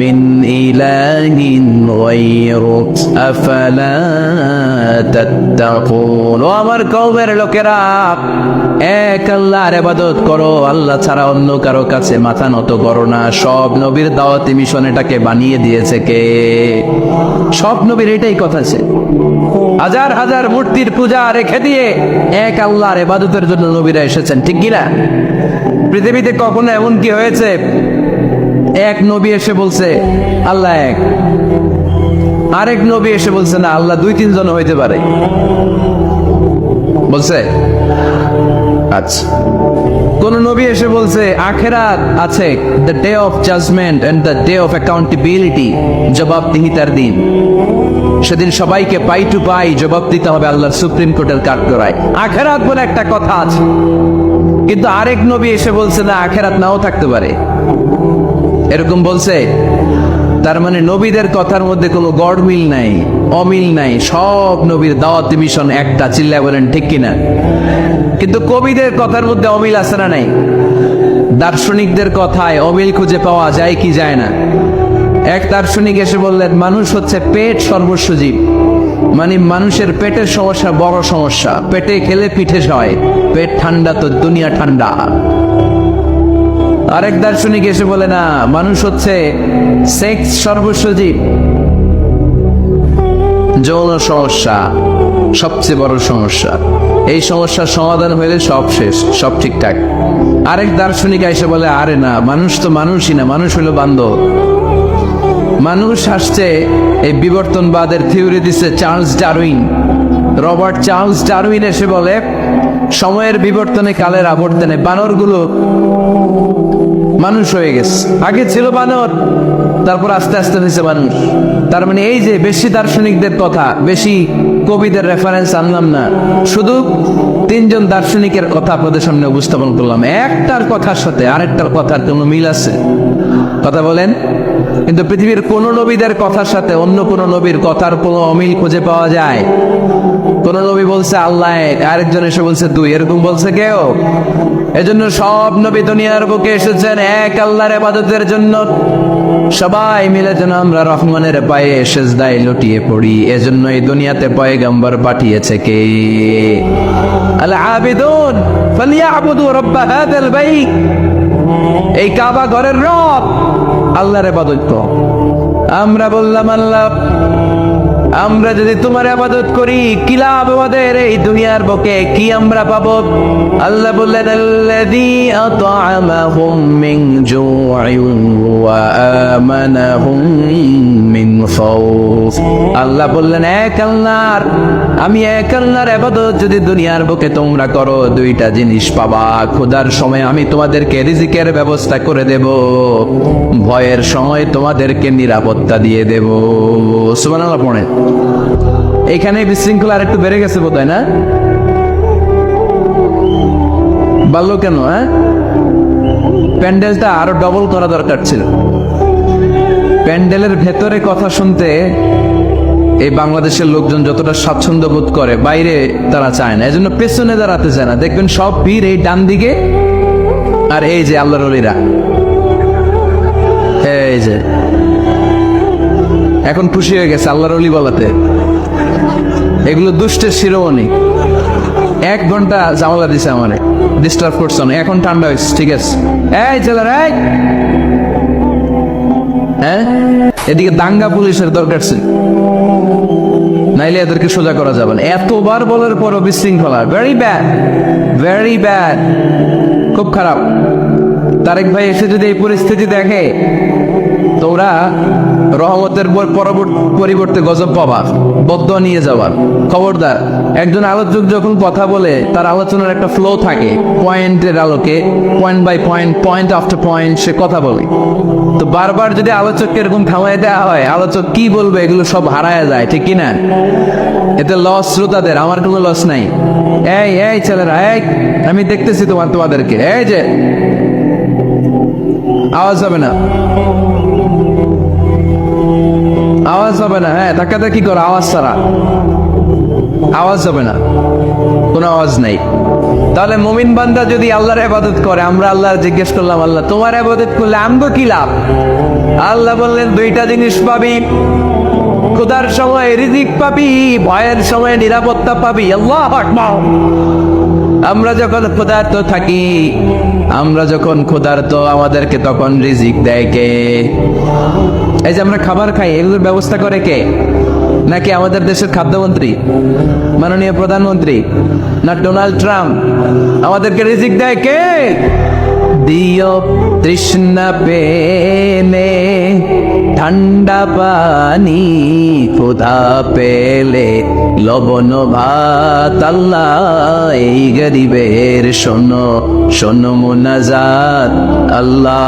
মিন ইলাহিন গায়রু আফালা তাত্তাকুন। ও আমার কওমের লোকেরা, এক আল্লাহর ইবাদত করো, আল্লাহ ছাড়া অন্য কারো কাছে মাথা নত করো না। সব নবীর দাওয়াতি মিশন এটাকে বানিয়ে দিয়েছে কে? সব নবীর এটাই কথা ছিল। হাজার হাজার মূর্তির পূজা রেখে দিয়ে এক আল্লাহর ইবাদতের জন্য নবীরা এসেছেন, ঠিক কিনা? পৃথিবীতে কখনো এমন কি হয়েছে এক নবী এসে বলছে আল্লাহ এক, আরেক নবী এসে বলছে না আল্লাহ দুই তিনজন হইতে পারে? বলছে? আচ্ছা, কোন নবী এসে বলছে আখিরাত আছে, the day of judgement and the day of accountability, জবাবদিহিতার দিন, সেদিন সবাইকে পাই টু পাই জবাব দিতে হবে আল্লাহর সুপ্রিম কোর্টের কাঠগড়ায়। আখিরাত বলে একটা কথা আছে, কিন্তু আরেক নবী এসে বলছে না আখিরাত নাও থাকতে পারে, এরকম বলছে। তার মানে নবীদের কথার মধ্যে কোনো গড়মিল নাই, অমিল নাই। সব নবীর দাওয়াতি মিশন একটা, চিল্লায় বলেন ঠিক কিনা? কিন্তু কবিদের কথার মধ্যে অমিল আছে না নাই? দার্শনিকদের কথায় অমিল খুঁজে পাওয়া যায় কি যায় না? এক দার্শনিক এসে বললেন মানুষ হচ্ছে পেট সর্বস্ব জীব, মানে মানুষের পেটের সমস্যা বড় সমস্যা, পেটে খেলে পিঠে সয়, পেট ঠান্ডা তো দুনিয়া ঠান্ডা। আরেক দার্শনিক এসে বলে না, মানুষ হচ্ছে সেক্স সর্বস্ব জীব, যৌন সমস্যা সবচেয়ে বড় সমস্যা, এই সমস্যার সমাধান হইলে সব শেষ, সব ঠিকঠাক। আরেক দার্শনিক এসে বলে আরে না, মানুষ তো মানুষই না, মানুষ হলো বান্দর। মানুষ আসছে, এই বিবর্তনবাদের থিওরি দিচ্ছে Charles Darwin, Robert Charles Darwin এসে বলে সময়ের বিবর্তনে কালের আবর্তনে বানরগুলো মানুষ হয়ে গেছে, আগে ছিল বানর, তারপর আস্তে আস্তে হয়েছে মানুষ। তার মানে এই যে বেশি দার্শনিকদের কথা, বেশি কবিদের রেফারেন্স আনলাম না, শুধু তিনজন দার্শনিকের কথা আপনাদের সামনে উপস্থাপন করলাম। একটার কথার সাথে আরেকটার কথার কোনো মিল আছে? কথা বলেন। কিন্তু পৃথিবীর কোন নবীদের কথার সাথে অন্য কোন নবীর কথার কোনো অমিল খুঁজে পাওয়া যায়? কোন নবী বলছে আল্লাহ এক, আরেকজন এসে বলছে দুই, এরকম বলছে কেউ? এজন্য সব নবী দুনিয়ার বুকে এসেছেন এক আল্লাহর ইবাদতের জন্য। সবাই মিলে যেন আমরা রহমানের পায়ে সেজদায় লুটিয়ে পড়ি। এজন্য এই দুনিয়াতে পয়গম্বর পাঠিয়েছে কে? আল আবিদুন ফালিয়াবুদু রাব্ব হাযাল বাইত, এই কাবা ঘরের রব আল্লাহর ইবাদত করো। আমরা বললাম আল্লাহ, আমরা যদি তোমার ইবাদত করি কি লাভ আমাদের? এই দুনিয়ার বুকে কি আমরা পাবো? আল্লাহ বললেন আল্লাযী আত'আমাহুম মিন জু'ইন ওয়া আমানাহুম মিন খাউফ। আল্লাহ বললেন এক আল্লাহর, আমি এক আল্লাহর ইবাদত যদি দুনিয়ার বুকে তোমরা করো, দুইটা জিনিস পাবা। ক্ষুধার সময় আমি তোমাদেরকে রিজিকের ব্যবস্থা করে দেব, ভয়ের সময় তোমাদেরকে নিরাপত্তা দিয়ে দেব। সুবহানাল্লাহ পড়েন। এখানে বিশৃঙ্খলা আর একটু বেড়ে গেছে বোধহয়, না? বাড়লো কেন? হ্যাঁ, প্যান্ডেলটা আরো ডবল করা দরকার ছিল। প্যান্ডেলের ভেতরে কথা শুনতে এই বাংলাদেশের লোকজন যতটা স্বাচ্ছন্দ্য বোধ করে, বাইরে তারা চায় না, এজন্য পেছনে দাঁড়াতে চায় না। দেখবেন সব ভিড় এই ডান দিকে, আর এই যে আল্লাহর ওলিরা, এই যে এখন খুশি হয়ে গেছে আল্লাহর ওলি বলাতে। এগুলো দুষ্টের শিরোমণি। 1 ঘন্টা জামালা দিছে আমারে, ডিস্টার্ব করছে না। এখন ঠান্ডা হয়েছে, ঠিক আছে। এই ছেলেরা, হ্যাঁ, এদিকে দাঙ্গা পুলিশের দরকার ছিল, নাইলে এদেরকে সোজা করা যাবে না। এতবার বলার পরও বিশৃঙ্খলা, ভেরি ব্যাড, ভেরি ব্যাড, খুব খারাপ। তারেক ভাই এসে যদি এই পরিস্থিতি দেখে, তোমরা রহমতের পরিবর্তে গজব পাবা, বদদোয়া নিয়ে যাবার। খবরদার, একজন আলোচক যখন কথা বলে তার আলোচনার একটা ফ্লো থাকে, পয়েন্টের আলোকে, point by point, point after point সে কথা বলে। তো বারবার যদি আলোচককে এরকম থামাই দেওয়া হয়, আলোচক কি বলবে এগুলো সব হারায় যায়, ঠিক কিনা? এতে লস শ্রোতাদের, আমার কোনো লস নাই। এই এই ছেলেরা, এই আমি দেখতেছি তোমাদেরকে, এই যে আওয়াজ হবে না, আওয়াজ হবে না। হ্যাঁ, তাকাতাকি করো, আওয়াজ ছাড়া আওয়াজ হবে না, কোনো আওয়াজ নাই। তাহলে মুমিন বান্দা যদি আল্লাহর ইবাদত করে, আমরা আল্লাহ জিজ্ঞেস করলাম, আল্লাহ তোমার ইবাদত করলে আমগো কি লাভ? আল্লাহ বললেন, 2টা জিনিস পাবি। ক্ষুধার সময় রিজিক পাবি, ভয়ের সময় নিরাপত্তা পাবি। আল্লাহু আকবার। আমরা যখন ক্ষুধার্ত থাকি, আমরা যখন ক্ষুধার্ত, আমাদেরকে তখন রিজিক দেয় কে? এই যে আমরা খাবার খাই, এগুলোর ব্যবস্থা করে কে? নাকি আমাদের দেশের খাদ্যমন্ত্রী, মাননীয় প্রধানমন্ত্রী, না ডোনাল্ড ট্রাম্প? আমাদেরকে রিজিক দেয় কে? দিও তৃষ্ণা পেলে ঠান্ডা পানি, ক্ষুধা পেলে লবণ ভাত। আল্লাহ এই গরিবের শোনো শোনো মুনাজাত, আল্লাহ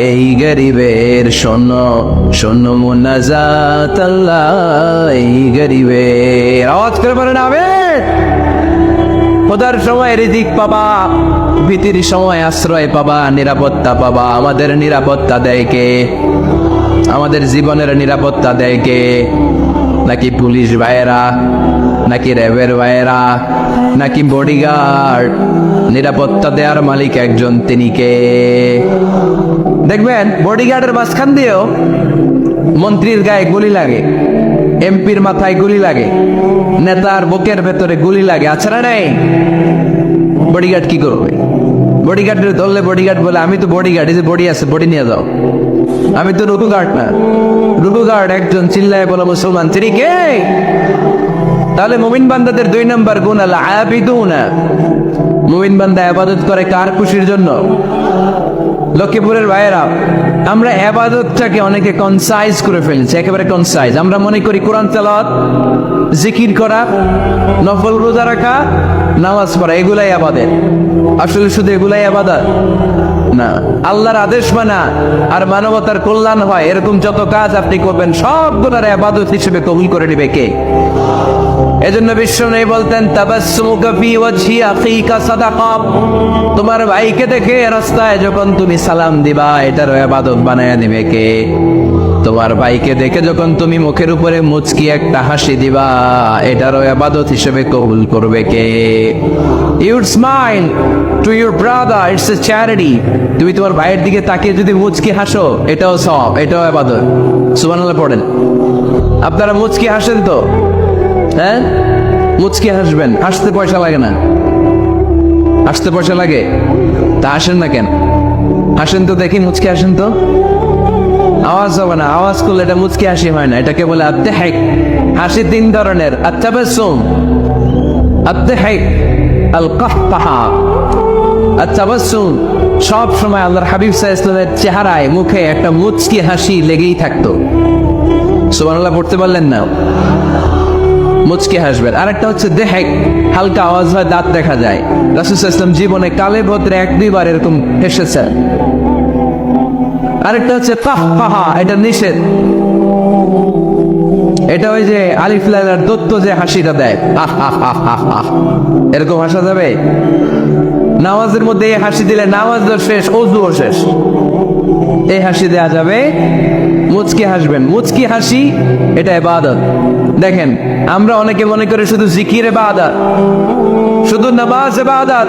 এই গরিবের শোনো শোনো মুনাজাত, আল্লাহ এই গরিবের। আওয়াজ করে বলেন আমিন। ক্ষুধার সময় রিজিক পাবা, ভীতির সময় আশ্রয় পাবা, নিরাপত্তা পাবা। আমাদের নিরাপত্তা দেয় কে? আমাদের জীবনের নিরাপত্তা দেয় কে? নাকি পুলিশ ভাইয়েরা, নাকি র্যাবের ভাইয়েরা, নাকি বডিগার্ড? নিরাপত্তা দেওয়ার মালিক একজন, তিনি কে? দেখবেন বডিগার্ডের মাঝখান দিয়েও মন্ত্রীর গায়ে গুলি লাগে, এমপির মাথায় গুলি লাগে, নেতার বুকের ভেতরে গুলি লাগে, আছে না নাই? বডিগার্ড কি করবে? বডিগার্ডের ধরলে বডিগার্ড বলে, আমি তো বডিগার্ড, এই যে বডি আছে, বডি নিয়ে যাও, আমি তো রুকু গার্ড না। রুকু গার্ড একজন, চিল্লায় বলো মুসলমান, তিনি কে? তাহলে মুমিন বান্দাদের 2 নম্বর গুণ আল আবিদুনা। মুমিন বান্দা ইবাদত করে কার খুশির জন্য? লক্ষ্মীপুরের ভাইয়েরা, আমরা ইবাদতটাকে অনেকে কনসাইজ করে ফেলছি, একেবারে কনসাইজ। আমরা মনে করি কোরআন তেলাওয়াত, জিকির করা, নফল রোজা রাখা, নামাজ পড়া, এগুলাই ইবাদত। আসলে শুধু এগুলাই ইবাদত না। আল্লাহর আদেশ মানা আর মানবতার কল্যাণ হয়, এরকম যত কাজ আপনি করবেন সবগুলোর ইবাদত হিসেবে কবুল করে নেবে কে? এজন্য বিশ্বনবী বলতেন, তাবাসসুমুকা ফি ওয়াজহি আখিকা সাদাকা। তোমার ভাইকে দেখে রাস্তায় যখন তুমি সালাম দিবা, এটারও ইবাদত বানায়া দিবে কে? তোমার ভাইকে দেখে যখন তুমি মুখের উপরে মুচকি একটা হাসি দিবা, এটারও ইবাদত হিসেবে কবুল করবে কে? You smile to your brother, it's a charity. তুমি তোমার ভাইয়ের দিকে তাকিয়ে যদি মুচকি হাসো, এটাও সওয়াব, এটাও ইবাদত। সুবহানাল্লাহ পড়েন। আপনারা মুচকি হাসেন তো? হ্যাঁ, মুচকি হাসবেন, হাসতে পয়সা লাগে না। হাসতে পয়সা লাগে? তা হাসেন না কেন? হাসেন তো দেখি, মুচকি হাসেন তো। আওয়াজ হবে না, আওয়াজ করলে এটা মুচকি হাসি হয় না, এটাকে বলে আত্তেহাইক। হাসি 3 ধরনের, আত্তাবাসসুম, আত্তেহাইক, আল কাহকাহা। আত্তাবাসসুম সব সময় আল্লাহর হাবিব সাল্লাল্লাহু আলাইহি ওয়াসাল্লামের চেহারায়, মুখে একটা মুচকি হাসি লেগেই থাকতো। সুবহানাল্লাহ পড়তে পারলেন না? মুচকি হাসবেন। আরেকটা হচ্ছে দেহেক, হালকা আওয়াজ হয়, দাঁত দেখা যায়। রাসূল সাল্লাল্লাহু আলাইহি ওয়াসাল্লাম জীবনে কালে ভদ্রে 1-2 বার এরকম হেসেছেন। আরেকটা হচ্ছে কাহকাহা, এটা নিষেধ। এটা ওই যে আলিফ লাইলার দত্ত যে হাসিটা দেয়, আহ আহ আহ আহ আহ, এরকম হাসা যাবে? নামাজের মধ্যে এই হাসি দিলে নামাজও শেষ, ওযুও শেষ। এই হাসি দেয়া যাবে, মুচকি হাসবেন। মুচকি হাসি এটা ইবাদত। দেখেন, আমরা অনেকে মনে করে শুধু জিকির ইবাদত, শুধু নামাজ ইবাদত,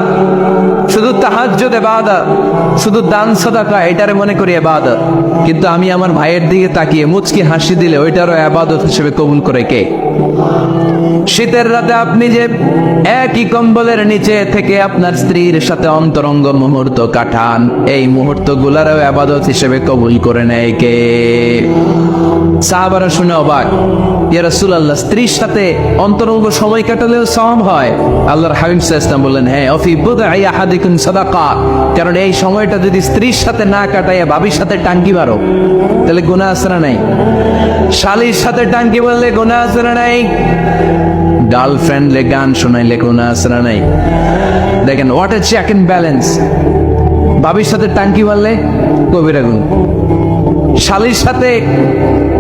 শুধু তাহাজ্জুদ ইবাদত, শুধু দান সাদাকা এটারে মনে করি ইবাদত। কিন্তু আমি আমার ভাইয়ের দিকে তাকিয়ে মুচকি হাসি দিলে ওইটারও ইবাদত হিসেবে কবুল করে কে? শীতের রাতে আপনি যে একই কম্বলের নিচে থেকে আপনার স্ত্রীর সাথে অন্তরঙ্গ মুহূর্ত কাটান, এই মুহূর্ত গুলারও ইবাদত হিসেবে কবুল করে নেয় কে? সাহাবারা শুনে অবাক, ইয়া রাসূলুল্লাহ, স্ত্রীর সাথে অন্তরঙ্গ সময় কাটালেও সওয়াব হয়? আল্লাহর হাবিব সাল্লাল্লাহু আলাইহি ওয়াসাল্লাম বললেন, হ্যাঁ, অফি বুদআই আহাদিকুম সাদাকা। কারণ এই সময়টা যদি স্ত্রীর সাথে না কাটাইয়া ভাবির সাথে টাঙ্কি মারো তাহলে গুনাহ আছে না নাই? শালীর সাথে টাঙ্কি মারলে গুনাহ আছে না নাই? গার্লফ্রেন্ডে গান শোনাইলে গুনাহ আছে না নাই? দেখেন, what a check and balance. ভাবির সাথে টাঙ্কি মারলে কবিরা গুনাহ, শালীর সাথে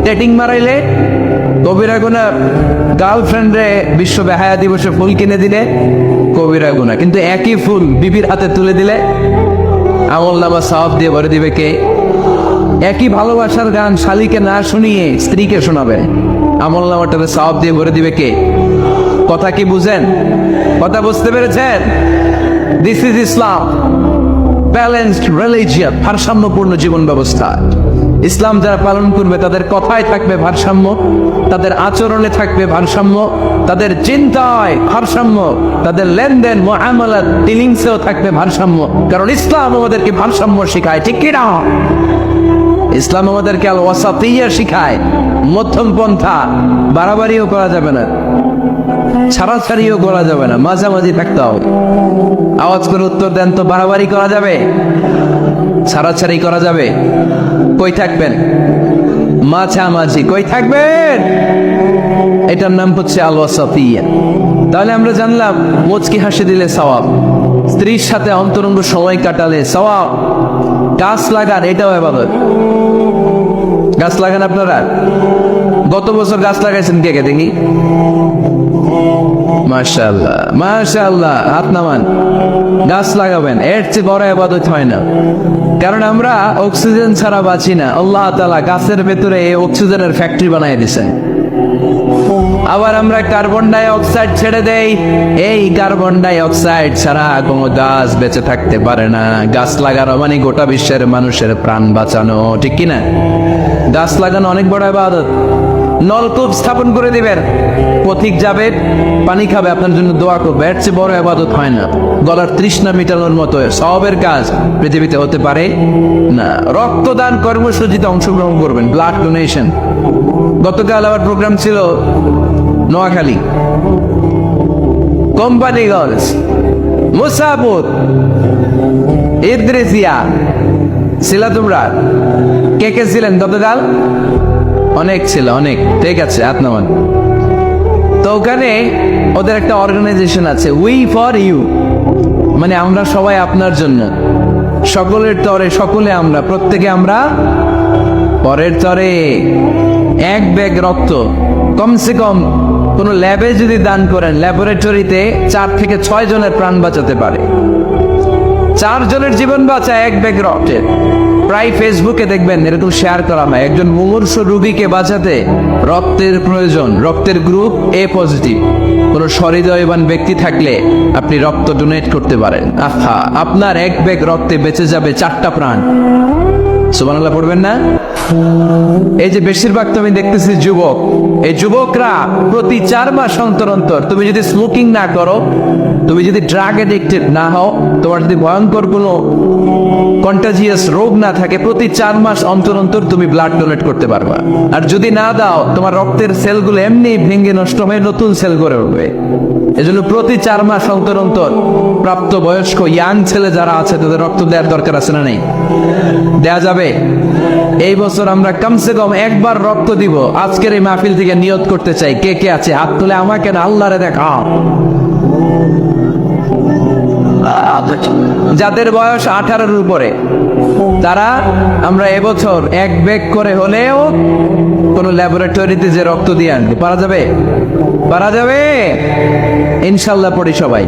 ডেটিং মারাইলে কবিরা গুনাহ, গার্লফ্রেন্ডে বিশ্ব বেহায়া দিবসে ফুল কিনে দিলে কবিরা গুনাহ। কিন্তু একই ফুল বিবির হাতে তুলে দিলে আমলনামা সওয়াব দিয়ে ভরে দিবে কে? একই ভালোবাসার গান শালীকে না শুনিয়ে স্ত্রীকে শোনাবে, আমলনামাটাকে সওয়াব দিয়ে ভরে দিবে কে? কথা কি বুঝেন? কথা বুঝতে পেরেছেন? This is Islam, balanced religion, ভারসাম্যপূর্ণ জীবন ব্যবস্থা। ইসলাম যারা পালন করবে তাদের কথায় থাকবে ভারসাম্য, তাদের আচরণে থাকবে ভারসাম্য, তাদের চিন্তায় ভারসাম্য, তাদের লেনদেন মুআমালাত ডিলিংসেও থাকবে ভারসাম্য। কারণ ইসলাম আমাদেরকে ভারসাম্য শেখায়, ঠিক কি না? ইসলাম আমাদেরকে আল ওয়াসাতিয়া শিখায়, মধ্যম পন্থা। বাড়াবাড়িও করা যাবে না, ছাড়াছাড়িও করা যাবে না, মাঝামাঝি থাকতে হবে। আওয়াজ করে উত্তর দেন তো, বাড়াবাড়ি করা যাবে? ছাড়াছাড়ি করা যাবে? কই থাকবেন? মাঝামাঝি। কই থাকবেন? এটার নাম হচ্ছে আল ওয়াসাতিয়া। তাহলে আমরা জানলাম মুচকি হাসি দিলে সওয়াব, স্ত্রীর সাথে অন্তরঙ্গ সময় কাটালে সওয়াব, গাছ লাগান এটাও ইবাদত। গাছ লাগান আপনারা? গত বছর গাছ লাগাইছেন কে কে দেখি? মাশাআল্লাহ, মাশাআল্লাহ, হাত নামান। গাছ লাগাবেন, এর চেয়ে বড় ইবাদত হয় না। কারণ আমরা অক্সিজেন ছাড়া বাঁচি না। আল্লাহ তাআলা গাছের ভেতরে এই অক্সিজেনের ফ্যাক্টরি বানিয়ে দিয়েছেন। আবার আমরা কার্বন ডাই অক্সাইড ছেড়ে দেই, এই কার্বন ডাই অক্সাইড ছাড়া কোনো গাছ বেঁচে থাকতে পারে না। গাছ লাগানো মানে গোটা বিশ্বের মানুষের প্রাণ বাঁচানো, ঠিক কিনা? গাছ লাগানো অনেক বড় ইবাদত। নলকূপ স্থাপন করে দিবেন, পথিক যাবে, পানি খাবে, আপনার জন্য দোয়া করবে, এর চেয়ে বড় ইবাদত হয় না। গলার তৃষ্ণা মিটানোর মতো সওয়াবের কাজ পৃথিবীতে হতে পারে না। রক্তদান কর্মসূচিতে অংশগ্রহণ করবেন, ব্লাড ডোনেশন। গতকাল আবার প্রোগ্রাম ছিল নোয়াখালী, কোম্পানিগঞ্জ, মুসাপুর, ইদ্রিসিয়া। ছিলা তোমরা? কে কে ছিলেন গতকাল? অনেক ছিল, অনেক। ঠিক আছে, হাত নামান। তো ওখানে ওদের একটা অর্গানাইজেশন আছে, উই ফর ইউ, মানে আমরা সবাই আপনার জন্য। সকলের তরে সকলে আমরা, প্রত্যেকে আমরা পরের তরে। এক ব্যাগ রক্ত কমসে কম কোন ল্যাবে যদি দান করেন, ল্যাবরেটরিতে 4 থেকে 6 জনের প্রাণ বাঁচাতে পারে। 4 জনের জীবন বাঁচায় এক ব্যাগ রক্তের। প্রায় ফেসবুকে দেখবেন এরকম শেয়ার করা হয়, একজন মুমূর্ষ রোগীকে বাঁচাতে রক্তের প্রয়োজন, রক্তের গ্রুপ এ পজিটিভ। কোন সহৃদয়বান ব্যক্তি থাকলে আপনি রক্ত ডোনেট করতে পারেন। আহা, আপনার এক ব্যাগ রক্তে বেঁচে যাবে 4টা প্রাণ। সুবহানাল্লাহ পড়বেন না? এই যে বেশিরভাগ তো আমি দেখতেছি যুবক, এই যুবকরা প্রতি 4 মাস অন্তর অন্তর, তুমি যদি স্মোকিং না করো, তুমি যদি ড্রাগ এডিক্টেড না হও, তোমার যদি ভয়ঙ্কর কোনো কন্টাজিয়াস রোগ না থাকে, প্রতি 4 মাস অন্তর অন্তর তুমি ব্লাড ডোনেট করতে পারবা। আর যদি না দাও, তোমার রক্তের সেলগুলো এমনি ভেঙে নষ্ট হয়ে নতুন সেল গড়ে উঠবে। এজন্য প্রতি 4 মাস অন্তর অন্তর প্রাপ্ত বয়স্ক ইয়াং ছেলে যারা আছে তাদের রক্ত দেওয়ার দরকার আছে না নেই? দেয়া যাবে। এই বছর আমরা কমসে কম একবার রক্ত দিব। আজকের এই মাহফিল থেকে নিয়ত করতে চাই। কে কে আছে হাত তুলে আমাকে না আল্লাহরে দেখাও। যাদের বয়স 18-এর উপরে তারা আমরা এবছর এক ব্যাগ করে হলেও কোন ল্যাবরেটরিতে যে রক্ত দিয়ে আনবে। পারা যাবে? পারা যাবে ইনশাল্লাহ। পড়ি সবাই।